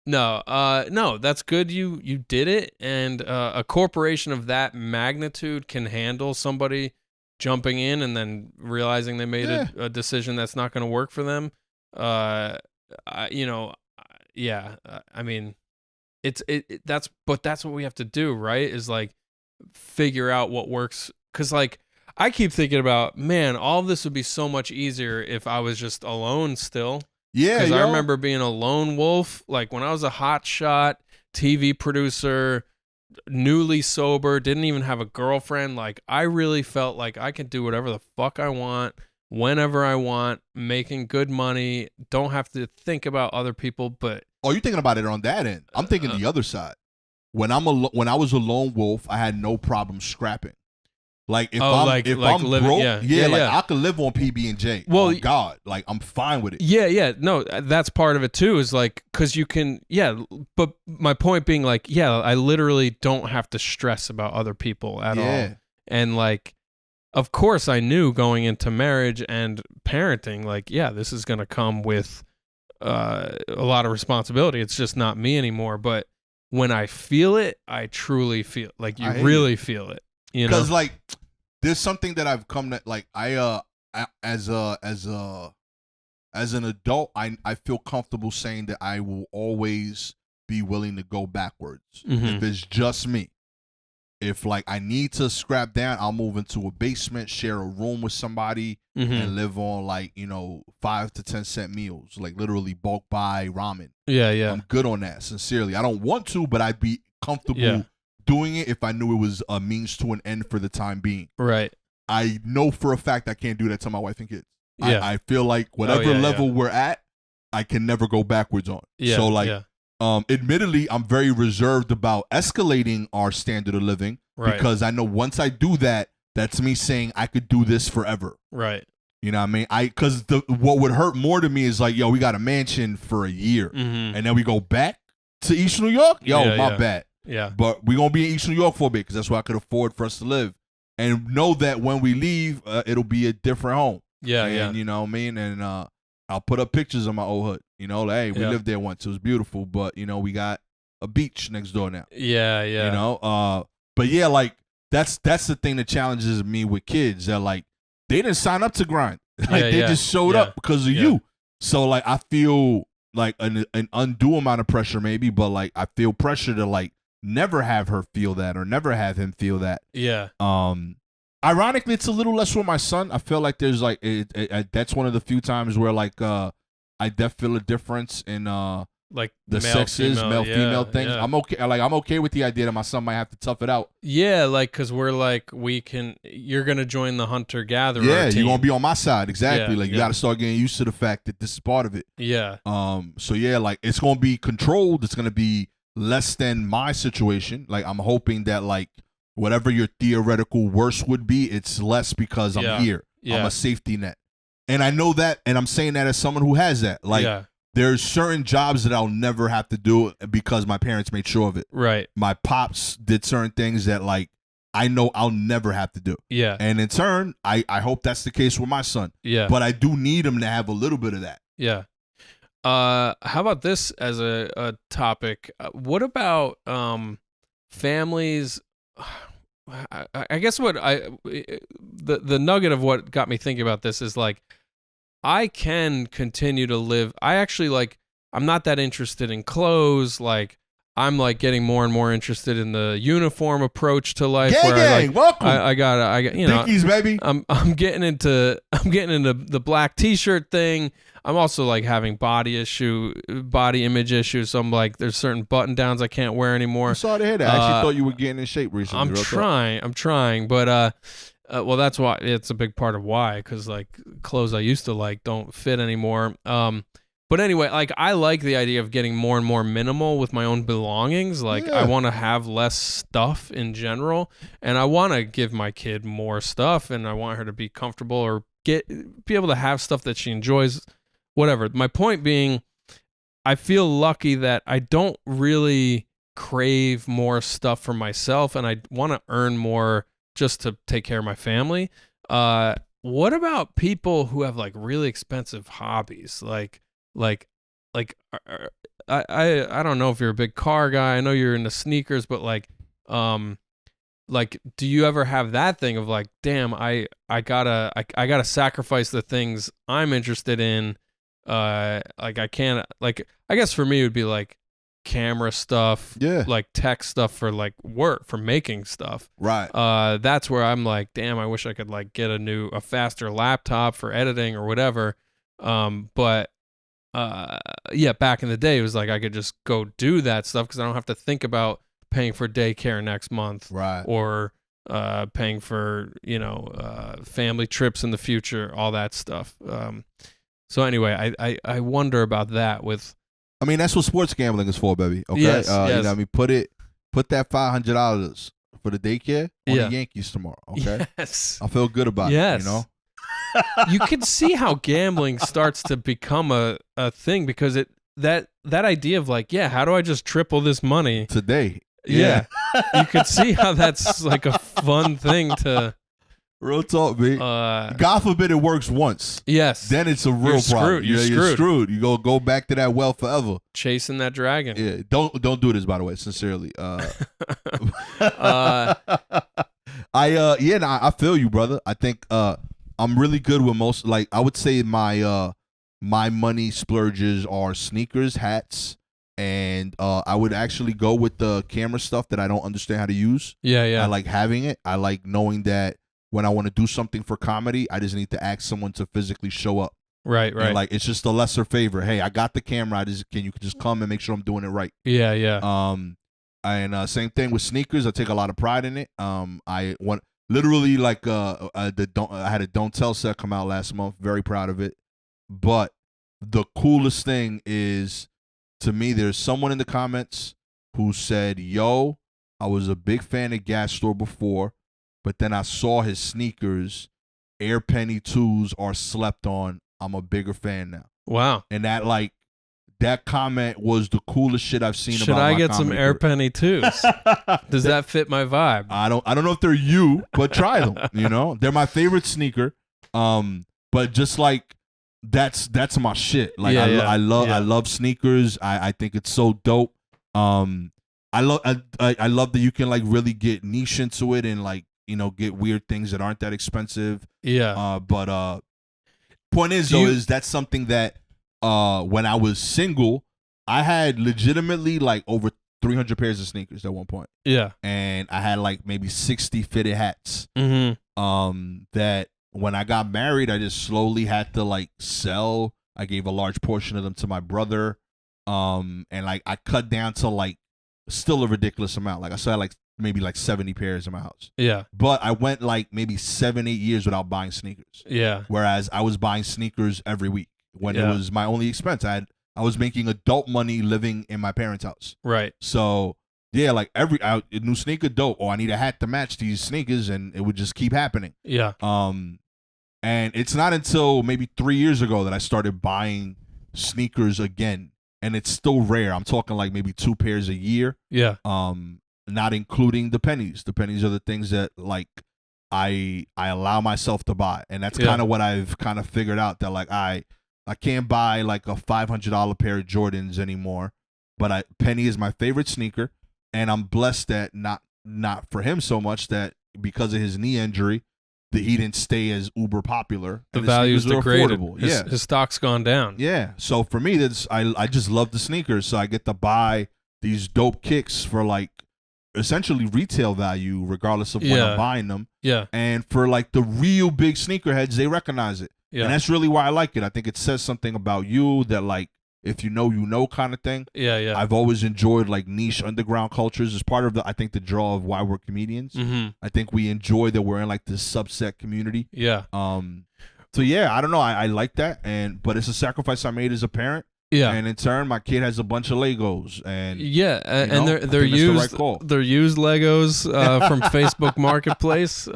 No, that's good. You did it, and a corporation of that magnitude can handle somebody jumping in and then realizing they made a decision that's not going to work for them. I mean, that's what we have to do, right? Is like figure out what works. 'Cause like I keep thinking about, man, all of this would be so much easier if I was just alone still. Yeah, because I remember being a lone wolf, like when I was a hotshot TV producer, newly sober, didn't even have a girlfriend. Like I really felt like I could do whatever the fuck I want, whenever I want, making good money, don't have to think about other people. But you're thinking about it on that end. I'm thinking the other side. when I was a lone wolf, I had no problem scrapping. Like if I'm living, broke, yeah. I could live on PB&J. Well, oh God, like I'm fine with it. Yeah. No, that's part of it too. Is like because you can, But my point being, like, I literally don't have to stress about other people at all. And like, of course, I knew going into marriage and parenting, like, this is gonna come with a lot of responsibility. It's just not me anymore. But when I feel it, I truly feel like you really feel it. You know, because like. There's something that I've come to like. As an adult, I feel comfortable saying that I will always be willing to go backwards if it's just me. If like I need to scrap down, I'll move into a basement, share a room with somebody, and live on like 5 to 10 cent meals, like literally bulk buy ramen. Yeah. I'm good on that. Sincerely, I don't want to, but I'd be comfortable. Yeah. Doing it if I knew it was a means to an end for the time being. Right. I know for a fact I can't do that to my wife and kids. Yeah. I feel like whatever level we're at, I can never go backwards on. Yeah. So like, admittedly, I'm very reserved about escalating our standard of living because I know once I do that, that's me saying I could do this forever. Right. You know what I mean? Because what would hurt more to me is like, we got a mansion for a year, and then we go back to East New York. My bad. Yeah. But we're going to be in East New York for a bit because that's where I could afford for us to live. And know that when we leave, it'll be a different home. And, you know what I mean? And I'll put up pictures of my old hood. Like, hey, we lived there once. It was beautiful. But, we got a beach next door now. Yeah. But, like, that's the thing that challenges me with kids. That, like, they didn't sign up to grind. Like, they just showed up because of you. So, like, I feel like an undue amount of pressure maybe. But, like, I feel pressure to, like, never have her feel that or never have him feel that. Yeah. Ironically, it's a little less with my son. I feel like there's like that's one of the few times where like I feel a difference in like the sexes, male female things. Yeah. I'm okay. Like I'm okay with the idea that my son might have to tough it out. Yeah, like because we're like you're gonna join the hunter gatherer. Yeah, team. You're gonna be on my side exactly. Like you got to start getting used to the fact that this is part of it. Yeah. So yeah, like it's gonna be controlled. It's gonna be less than my situation. Like I'm hoping that like whatever your theoretical worst would be, it's less because I'm here. I'm a safety net. And I know that, and I'm saying that as someone who has that. Like there's certain jobs that I'll never have to do because my parents made sure of it. Right. My pops did certain things that like I know I'll never have to do. Yeah. And in turn, I hope that's the case with my son. Yeah. But I do need him to have a little bit of that. Yeah. How about this as a topic? What about families? I guess what the nugget of what got me thinking about this is like I can continue to live. I actually like I'm not that interested in clothes. Like I'm like getting more and more interested in the uniform approach to life. Welcome. I got Dickies, baby. I'm getting into the black t-shirt thing. I'm also like having body image issues. So I'm like, there's certain button downs I can't wear anymore. I'm sorry to hear that. I actually thought you were getting in shape recently. I'm trying, but well, that's why it's a big part of why, because like clothes I used to like don't fit anymore. But anyway, like I like the idea of getting more and more minimal with my own belongings. Like I want to have less stuff in general, and I want to give my kid more stuff, and I want her to be comfortable or be able to have stuff that she enjoys. Whatever. My point being, I feel lucky that I don't really crave more stuff for myself, and I want to earn more just to take care of my family. What about people who have like really expensive hobbies? Like I don't know if you're a big car guy. I know you're into sneakers, but like do you ever have that thing of like, damn, I gotta sacrifice the things I'm interested in. Like I can't, like, I guess for me it would be like camera stuff, like tech stuff for like work, for making stuff. Right. That's where I'm like, damn, I wish I could like get a faster laptop for editing or whatever. But back in the day it was like I could just go do that stuff because I don't have to think about paying for daycare next month, right? Or paying for family trips in the future, all that stuff. So anyway, I wonder about that with. I mean, that's what sports gambling is for, baby. Okay, yes, You know what I mean? Put it put that $500 for the daycare on Yeah. the Yankees tomorrow. Okay, Yes. I feel good about Yes. it. You know, You can see how gambling starts to become a thing because that idea of like, yeah, how do I just triple this money? today. Yeah. You could see how that's like a fun thing to Real talk, man. God forbid it works once. yes. Then it's a real problem. Screwed. You're screwed. You go back to that well forever. Chasing that dragon. Yeah. Don't do this, by the way. Sincerely. I feel you, brother. I think I'm really good with most. Like I would say my money splurges are sneakers, hats, and I would actually go with the camera stuff that I don't understand how to use. Yeah. I like having it. I like knowing that when I want to do something for comedy, I just need to ask someone to physically show up. Right. And like it's just a lesser favor. Hey, I got the camera. Can you just come and make sure I'm doing it right? Yeah. And same thing with sneakers. I take a lot of pride in it. I want literally like I had a Don't Tell set come out last month. Very proud of it. But the coolest thing is, to me, there's someone in the comments who said, "Yo, I was a big fan of Gas Store before, but then I saw his sneakers. Air Penny 2s are slept on. I'm a bigger fan now." Wow. And that comment was the coolest shit I've seen. Should about I my get some comedy Air career. Penny 2s? Does that fit my vibe? I don't know if they're you, but try them. You know, they're my favorite sneaker. But just like that's my shit. Like I love sneakers. I think it's so dope. I love that you can like really get niche into it and like, you know, get weird things that aren't that expensive. Yeah. But point is is that's something that when I was single, I had legitimately like over 300 pairs of sneakers at one point. Yeah. And I had like maybe 60 fitted hats. Mm-hmm. That when I got married, I just slowly had to like sell. I gave a large portion of them to my brother. And like I cut down to like still a ridiculous amount. Like I still had like maybe like 70 pairs in my house. Yeah. But I went like maybe 7-8 years without buying sneakers. Yeah. Whereas I was buying sneakers every week when it was my only expense. I was making adult money living in my parents' house. Right. So yeah, like every new sneaker, dope. Oh, I need a hat to match these sneakers, and it would just keep happening. Yeah. And it's not until maybe 3 years ago that I started buying sneakers again, and it's still rare. I'm talking like maybe 2 pairs a year. Yeah. Not including the pennies. The pennies are the things that like I allow myself to buy, and that's kind of what I've kind of figured out, that like I can't buy like a $500 pair of Jordans anymore, but penny is my favorite sneaker, and I'm blessed that not for him so much that because of his knee injury that he didn't stay as uber popular. The value's degraded. Affordable. His stock's gone down. Yeah. So for me, I just love the sneakers, so I get to buy these dope kicks for like essentially retail value regardless of when I'm buying them. Yeah. And for like the real big sneakerheads, they recognize it. Yeah. And that's really why I like it. I think it says something about you that like, if you know kind of thing. Yeah. I've always enjoyed like niche underground cultures as part of I think the draw of why we're comedians. Mm-hmm. I think we enjoy that we're in like this subset community. Yeah. So yeah, I don't know. I like that, but it's a sacrifice I made as a parent. Yeah. And in turn, my kid has a bunch of Legos, and and they're used. They're used Legos from Facebook Marketplace.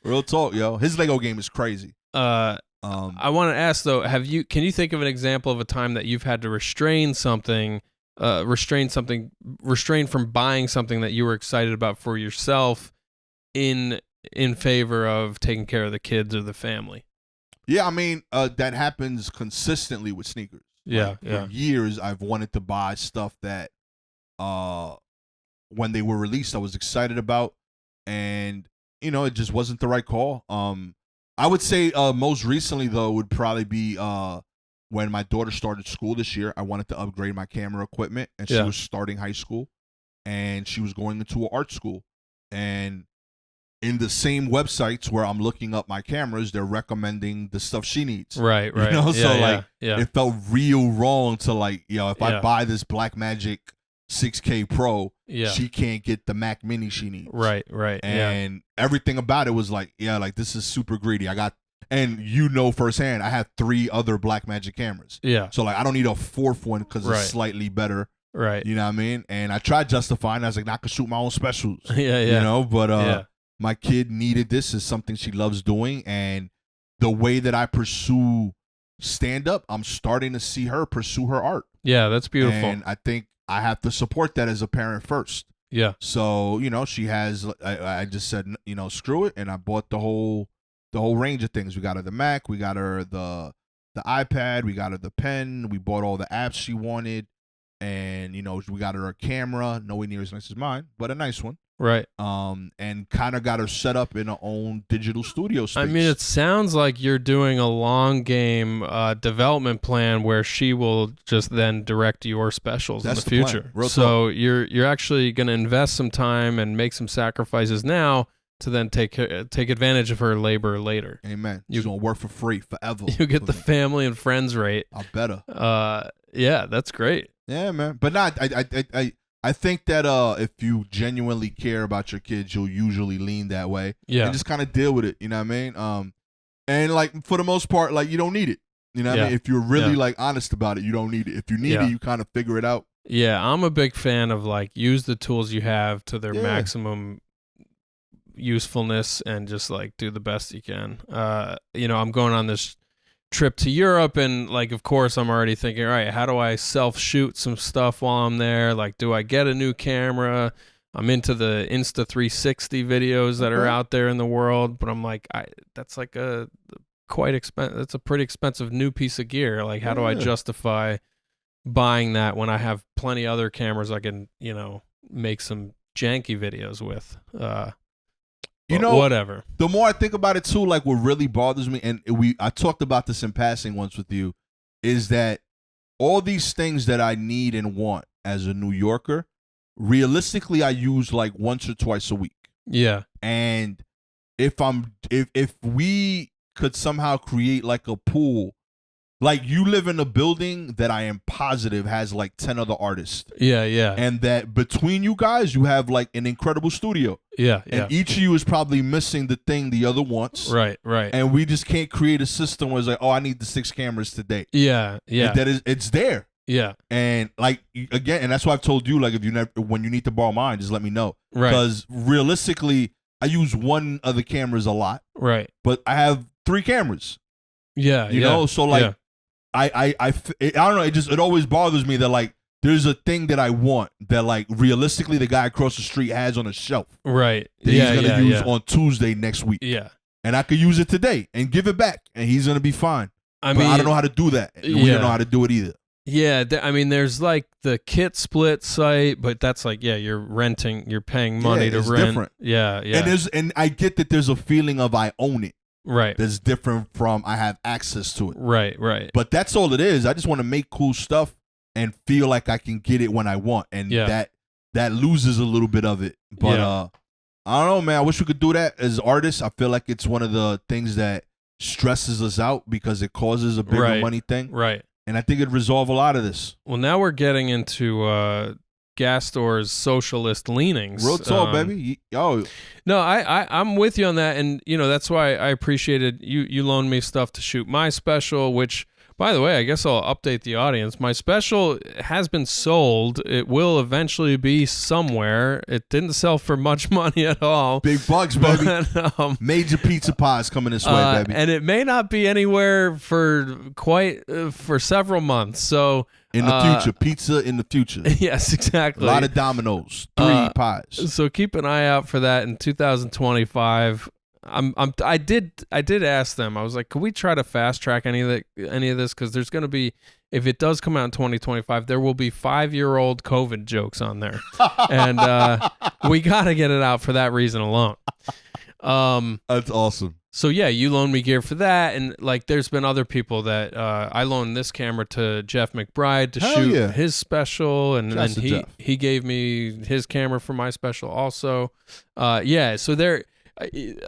Real talk, yo. His Lego game is crazy. I want to ask though, can you think of an example of a time that you've had to restrain from buying something that you were excited about for yourself in favor of taking care of the kids or the family? Yeah, I mean, that happens consistently with sneakers. Yeah, For years, I've wanted to buy stuff that, when they were released, I was excited about, and it just wasn't the right call. I would say most recently though would probably be when my daughter started school this year. I wanted to upgrade my camera equipment, and she was starting high school, and she was going into an art school, and in the same websites where I'm looking up my cameras, they're recommending the stuff she needs. Right. It felt real wrong to like, if I buy this Blackmagic 6K Pro, she can't get the Mac Mini she needs. Right. And everything about it was like, this is super greedy. And firsthand, I have 3 other Blackmagic cameras. Yeah. So like, I don't need a 4th one because it's slightly better. Right. You know what I mean? And I tried justifying. I was like, I could shoot my own specials. Yeah. You know, but Yeah. my kid needed this. Is something she loves doing, and the way that I pursue stand up, I'm starting to see her pursue her art. Yeah, that's beautiful. And I think I have to support that as a parent first. Yeah. So, you know, she has, I just said, you know, screw it. And I bought the whole range of things. We got her the Mac, we got her the iPad, we got her the pen, we bought all the apps she wanted. And, you know, we got her a camera, nowhere near as nice as mine, but a nice one. Right. And kind of got her set up in her own digital studio space. I mean, it sounds like you're doing a long game development plan where she will just then direct your specials That's in the the future. plan. So you're actually going to invest some time and make some sacrifices now to then take advantage of her labor later. Amen. She's going to work for free forever. You get the family and friends rate. I better. Yeah, that's great. Yeah, man. But not. I think that if you genuinely care about your kids, you'll usually lean that way. Yeah. And just kind of deal with it. You know what I mean? And like for the most part, like you don't need it. You know what I mean? If you're really like honest about it, you don't need it. If you need it, you kind of figure it out. Yeah, I'm a big fan of like use the tools you have to their maximum usefulness and just like do the best you can. You know, I'm going on this trip to Europe and like of course I'm already thinking, all right, how do I self-shoot some stuff while I'm there? Like, do I get a new camera? I'm into the Insta 360 videos that are out there in the world, but I'm like, that's like that's a pretty expensive new piece of gear. Like, how do I justify buying that when I have plenty other cameras I can, you know, make some janky videos with? You know, whatever. The more I think about it too, like what really bothers me, and I talked about this in passing once with you, is that all these things that I need and want as a New Yorker, realistically, I use like once or twice a week. Yeah. And if we could somehow create like a pool, like you live in a building that I am positive has like 10 other artists. Yeah, yeah. And that between you guys, you have like an incredible studio. Yeah, and each of you is probably missing the thing the other wants. Right, right. And we just can't create a system where it's like, oh, I need the 6 cameras today. Yeah, yeah. And it's there. Yeah. And like again, and that's why I've told you, like, when you need to borrow mine, just let me know. Right. Because realistically, I use one of the cameras a lot. Right. But I have 3 cameras. Yeah. You know, so like I don't know. It always bothers me that like there's a thing that I want that like realistically the guy across the street has on a shelf. Right. That he's gonna use on Tuesday next week. Yeah. And I could use it today and give it back, and he's gonna be fine. I mean, I don't know how to do that. We don't know how to do it either. Yeah, I mean, there's like the kit split site, but that's like, you're paying money to rent. Different. Yeah, yeah. And I get that there's a feeling of I own it. Right. That's different from I have access to it. Right, right. But that's all it is. I just want to make cool stuff and feel like I can get it when I want. And that loses a little bit of it. But I don't know, man. I wish we could do that as artists. I feel like it's one of the things that stresses us out because it causes a bigger money thing. Right. And I think it'd resolve a lot of this. Well, now we're getting into Gastor's socialist leanings. Real talk, baby. No, I'm with you on that, and you know that's why I appreciated you loaned me stuff to shoot my special, which, by the way, I guess I'll update the audience. My special has been sold. It will eventually be somewhere. It didn't sell for much money at all. Big bucks, baby. But, Major pizza pies coming this way, baby. And it may not be anywhere for for several months. So in the future, pizza in the future. Yes, exactly. A lot of Domino's, 3 pies. So keep an eye out for that in 2025. I did ask them. I was like, could we try to fast track any of this? Because there's going to be, if it does come out in 2025, there will be 5-year-old COVID jokes on there, and we got to get it out for that reason alone. That's awesome. So yeah, you loaned me gear for that, and like, there's been other people that I loaned this camera to Jeff McBride to shoot his special, and then he gave me his camera for my special also. So there.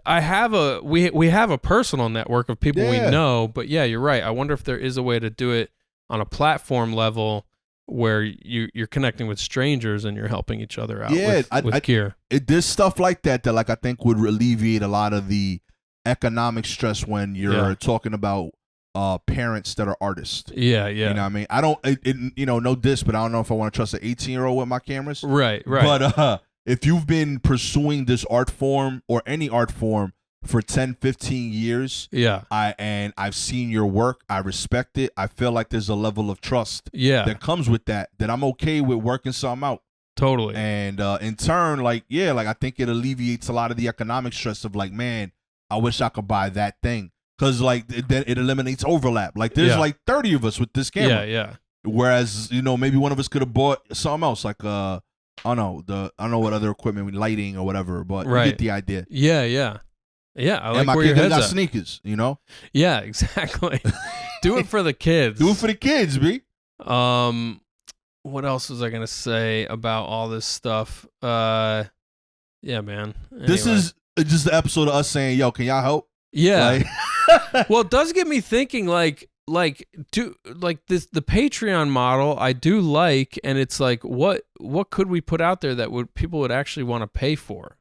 I have we have a personal network of people we know, but yeah, you're right. I wonder if there is a way to do it on a platform level where you're connecting with strangers and you're helping each other out with gear. There's stuff like that like I think would alleviate a lot of the economic stress when you're talking about parents that are artists. Yeah. You know what I mean? I don't, no diss, but I don't know if I want to trust an 18-year-old with my cameras. Right. But if you've been pursuing this art form or any art form for 10, 15 years, yeah, I've seen your work, I respect it. I feel like there's a level of trust that comes with that I'm okay with working something out. Totally. And in turn, I think it alleviates a lot of the economic stress of like, man, I wish I could buy that thing. Because it eliminates overlap. Like there's 30 of us with this camera. Yeah. Whereas, maybe one of us could have bought something else, like I don't know what other equipment, lighting or whatever, but you get the idea. Yeah. I like and my where kid your head's got at. sneakers, Yeah, exactly. Do it for the kids. Do it for the kids, B. What else was I gonna say about all this stuff? Yeah, man. Anyway. This is just the episode of us saying, "Yo, can y'all help?" Yeah. Well, it does get me thinking. The Patreon model I do like, and it's like, what could we put out there that people would actually want to pay for?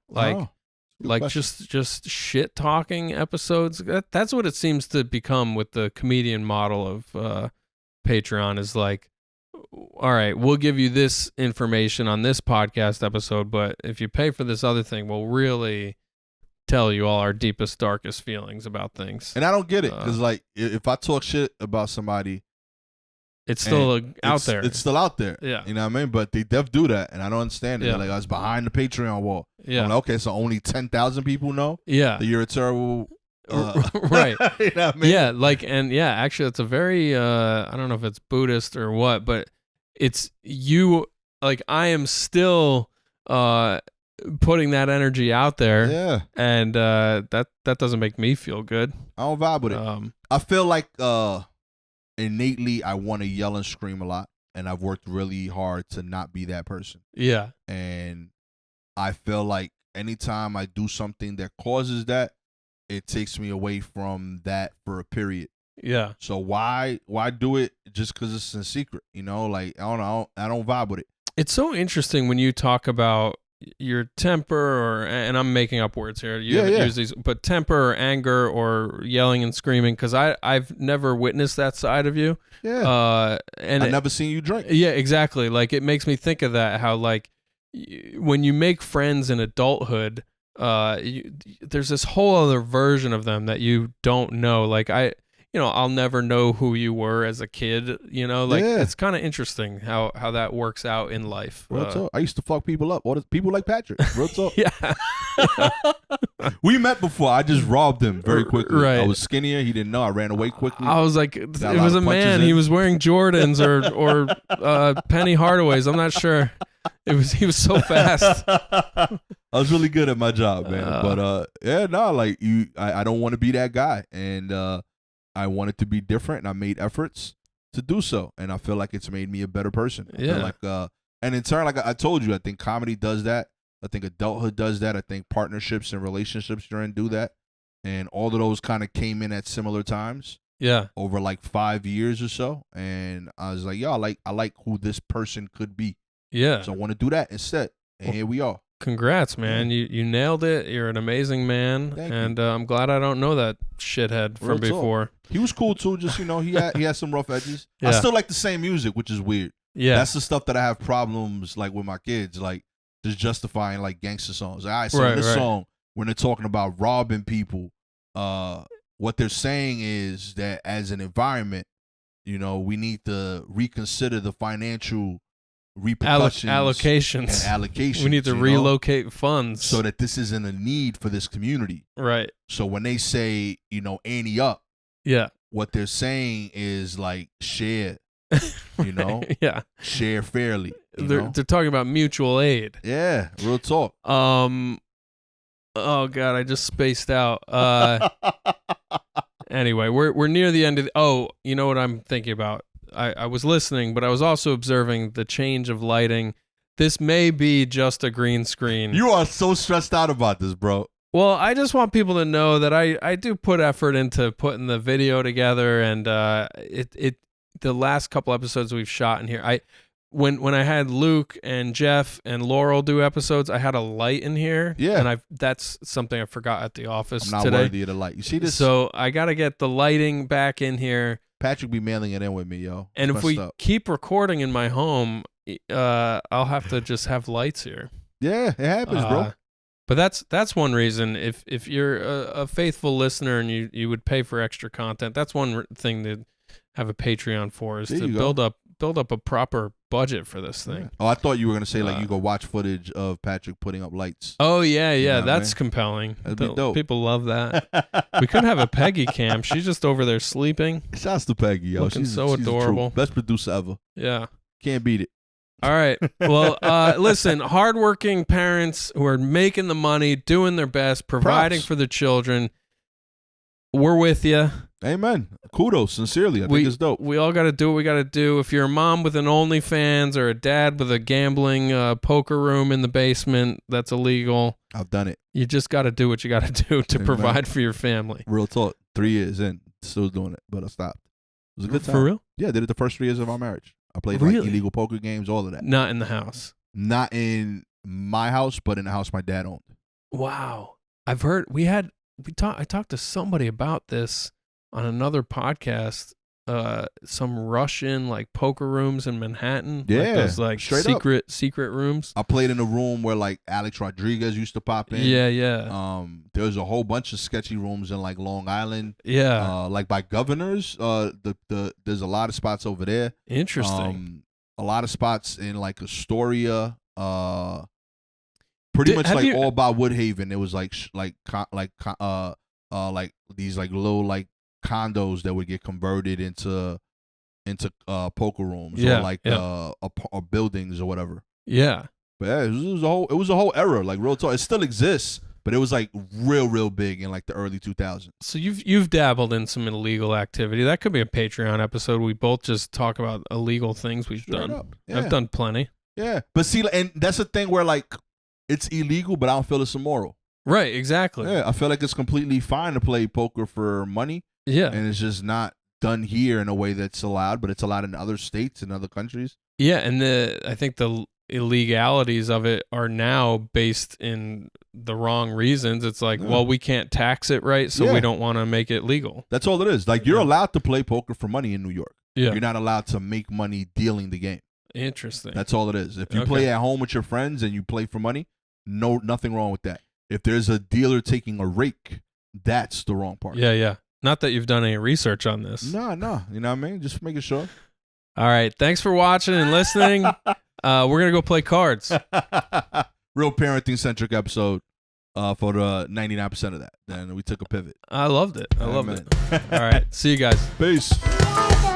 Just shit talking episodes. That's what it seems to become with the comedian model of Patreon. Is like, all right, we'll give you this information on this podcast episode, but if you pay for this other thing, we'll really tell you all our deepest, darkest feelings about things. And I don't get it because, if I talk shit about somebody, it's still out there. It's still out there. Yeah, you know what I mean. But they do that, and I don't understand it. Yeah. Like I was behind the Patreon wall. Yeah. I'm like, okay, so only 10,000 people know. Yeah, that you're a terrible. Right. You know what I mean? Yeah, actually, it's a very I don't know if it's Buddhist or what, but it's you. Like I am still putting that energy out there. Yeah, and that doesn't make me feel good. I don't vibe with it. I feel like innately I want to yell and scream a lot, and I've worked really hard to not be that person. Yeah, and I feel like anytime I do something that causes that, it takes me away from that for a period. Yeah. So why do it just because it's in secret? I don't know. I don't vibe with it. It's so interesting when you talk about your temper, and I'm making up words here. You haven't used these, but temper or anger or yelling and screaming, because I've never witnessed that side of you. Yeah. And I've never seen you drink. Yeah, exactly. Like it makes me think of that. How when you make friends in adulthood, there's this whole other version of them that you don't know. Like I'll never know who you were as a kid. It's kind of interesting how that works out in life. Real talk. I used to fuck people up. People like Patrick. Real talk. Yeah. We met before. I just robbed him very quickly. Right. I was skinnier. He didn't know. I ran away quickly. I was like, it was a man. He was wearing Jordans or Penny Hardaways. I'm not sure. He was so fast. I was really good at my job, man. I don't want to be that guy, and I wanted to be different, and I made efforts to do so, and I feel like it's made me a better person. I feel like, and in turn, like I told you, I think comedy does that. I think adulthood does that. I think partnerships and relationships you're in do that, and all of those kind of came in at similar times. Yeah, over like 5 years or so, and I was like, I like who this person could be. Yeah, so I want to do that instead, and here we are. Congrats, man. You nailed it. You're an amazing man. Thank and I'm glad I don't know that shithead from before. He was cool too, just he had some rough edges. Yeah. I still like the same music, which is weird. Yeah. That's the stuff that I have problems like with my kids, like just justifying like gangster songs. Like, all right, so in this song, when they're talking about robbing people, what they're saying is that as an environment, we need to reconsider the financial repercussions allocations. We need to relocate funds so that this isn't a need for this community. Right. So when they say, ante up, yeah, what they're saying is like share, yeah, share fairly. They're talking about mutual aid. Yeah, real talk. Oh God, I just spaced out. Anyway, we're near the end of you know what I'm thinking about? I was listening, but I was also observing the change of lighting. This may be just a green screen. You are so stressed out about this, bro. Well, I just want people to know that I do put effort into putting the video together, and the last couple episodes we've shot in here, when I had Luke and Jeff and Laurel do episodes, I had a light in here. Yeah. And that's something I forgot at the office I'm not today. worthy of the light. You see this? So I got to get the lighting back in here. Patrick be mailing it in with me, yo. And if we Messed up. keep recording in my home, I'll have to just have lights here. Yeah, it happens, bro. But that's one reason. If you're a faithful listener and you would pay for extra content, that's one thing to have a Patreon for, is There to you go. build up a proper budget for this thing. Yeah. Oh, I thought you were gonna say like you go watch footage of Patrick putting up lights. Oh yeah, You know what I that's mean? compelling. That'd be dope. People love that. We could have a Peggy cam. She's just over there sleeping. Shouts to Peggy, yo. Looking she's so she's the truth. adorable. Best producer ever. Yeah. Can't beat it. All right. Well, listen, hardworking parents who are making the money, doing their best, providing Props. for their children. We're with you. Amen. Kudos, sincerely. I think it's dope. We all got to do what we got to do. If you're a mom with an OnlyFans or a dad with a gambling poker room in the basement that's illegal, I've done it. you just got to do what you got to do to Amen. provide for your family. Real talk. 3 years in, still doing it, but I stopped. It was a good time. For real? Yeah, I did it the first 3 years of our marriage. I played Really? like illegal poker games, all of that. Not in the house. Not in my house, but in the house my dad owned. Wow. I've heard I talked to somebody about this on another podcast. Some Russian like poker rooms in Manhattan. Yeah, Like those like straight up. secret rooms. I played in a room where like Alex Rodriguez used to pop in. Yeah. There was a whole bunch of sketchy rooms in like Long Island. Yeah. Like by Governors. There's a lot of spots over there. Interesting. A lot of spots in like Astoria. Pretty much have like you- all by Woodhaven. It was like like these like little like condos that would get converted into poker rooms Yeah, or like or buildings or whatever. Yeah. But yeah, it was a whole era, like real talk. It still exists, but it was like real big in like the early 2000s. So you've dabbled in some illegal activity. That could be a Patreon episode. We both just talk about illegal things we've Straight done. up. Yeah. I've done plenty. Yeah, but see, and that's the thing where like it's illegal, but I don't feel it's immoral. Right, exactly. Yeah, I feel like it's completely fine to play poker for money, Yeah. and it's just not done here in a way that's allowed, but it's allowed in other states and other countries. Yeah, and I think the illegalities of it are now based in the wrong reasons. It's like, Yeah. well, we can't tax it right, so Yeah. we don't want to make it legal. That's all it is. Like you're Yeah. allowed to play poker for money in New York. Yeah. You're not allowed to make money dealing the game. Interesting. That's all it is. If you Okay. play at home with your friends and you play for money, nothing wrong with that. If there's a dealer taking a rake, that's the wrong part. Yeah. Not that you've done any research on this. No. You know what I mean? Just making sure. All right. Thanks for watching and listening. We're going to go play cards. Real parenting centric episode for the 99% of that. Then we took a pivot. I loved it. I loved Amen. it. All right. See you guys. Peace. Bye.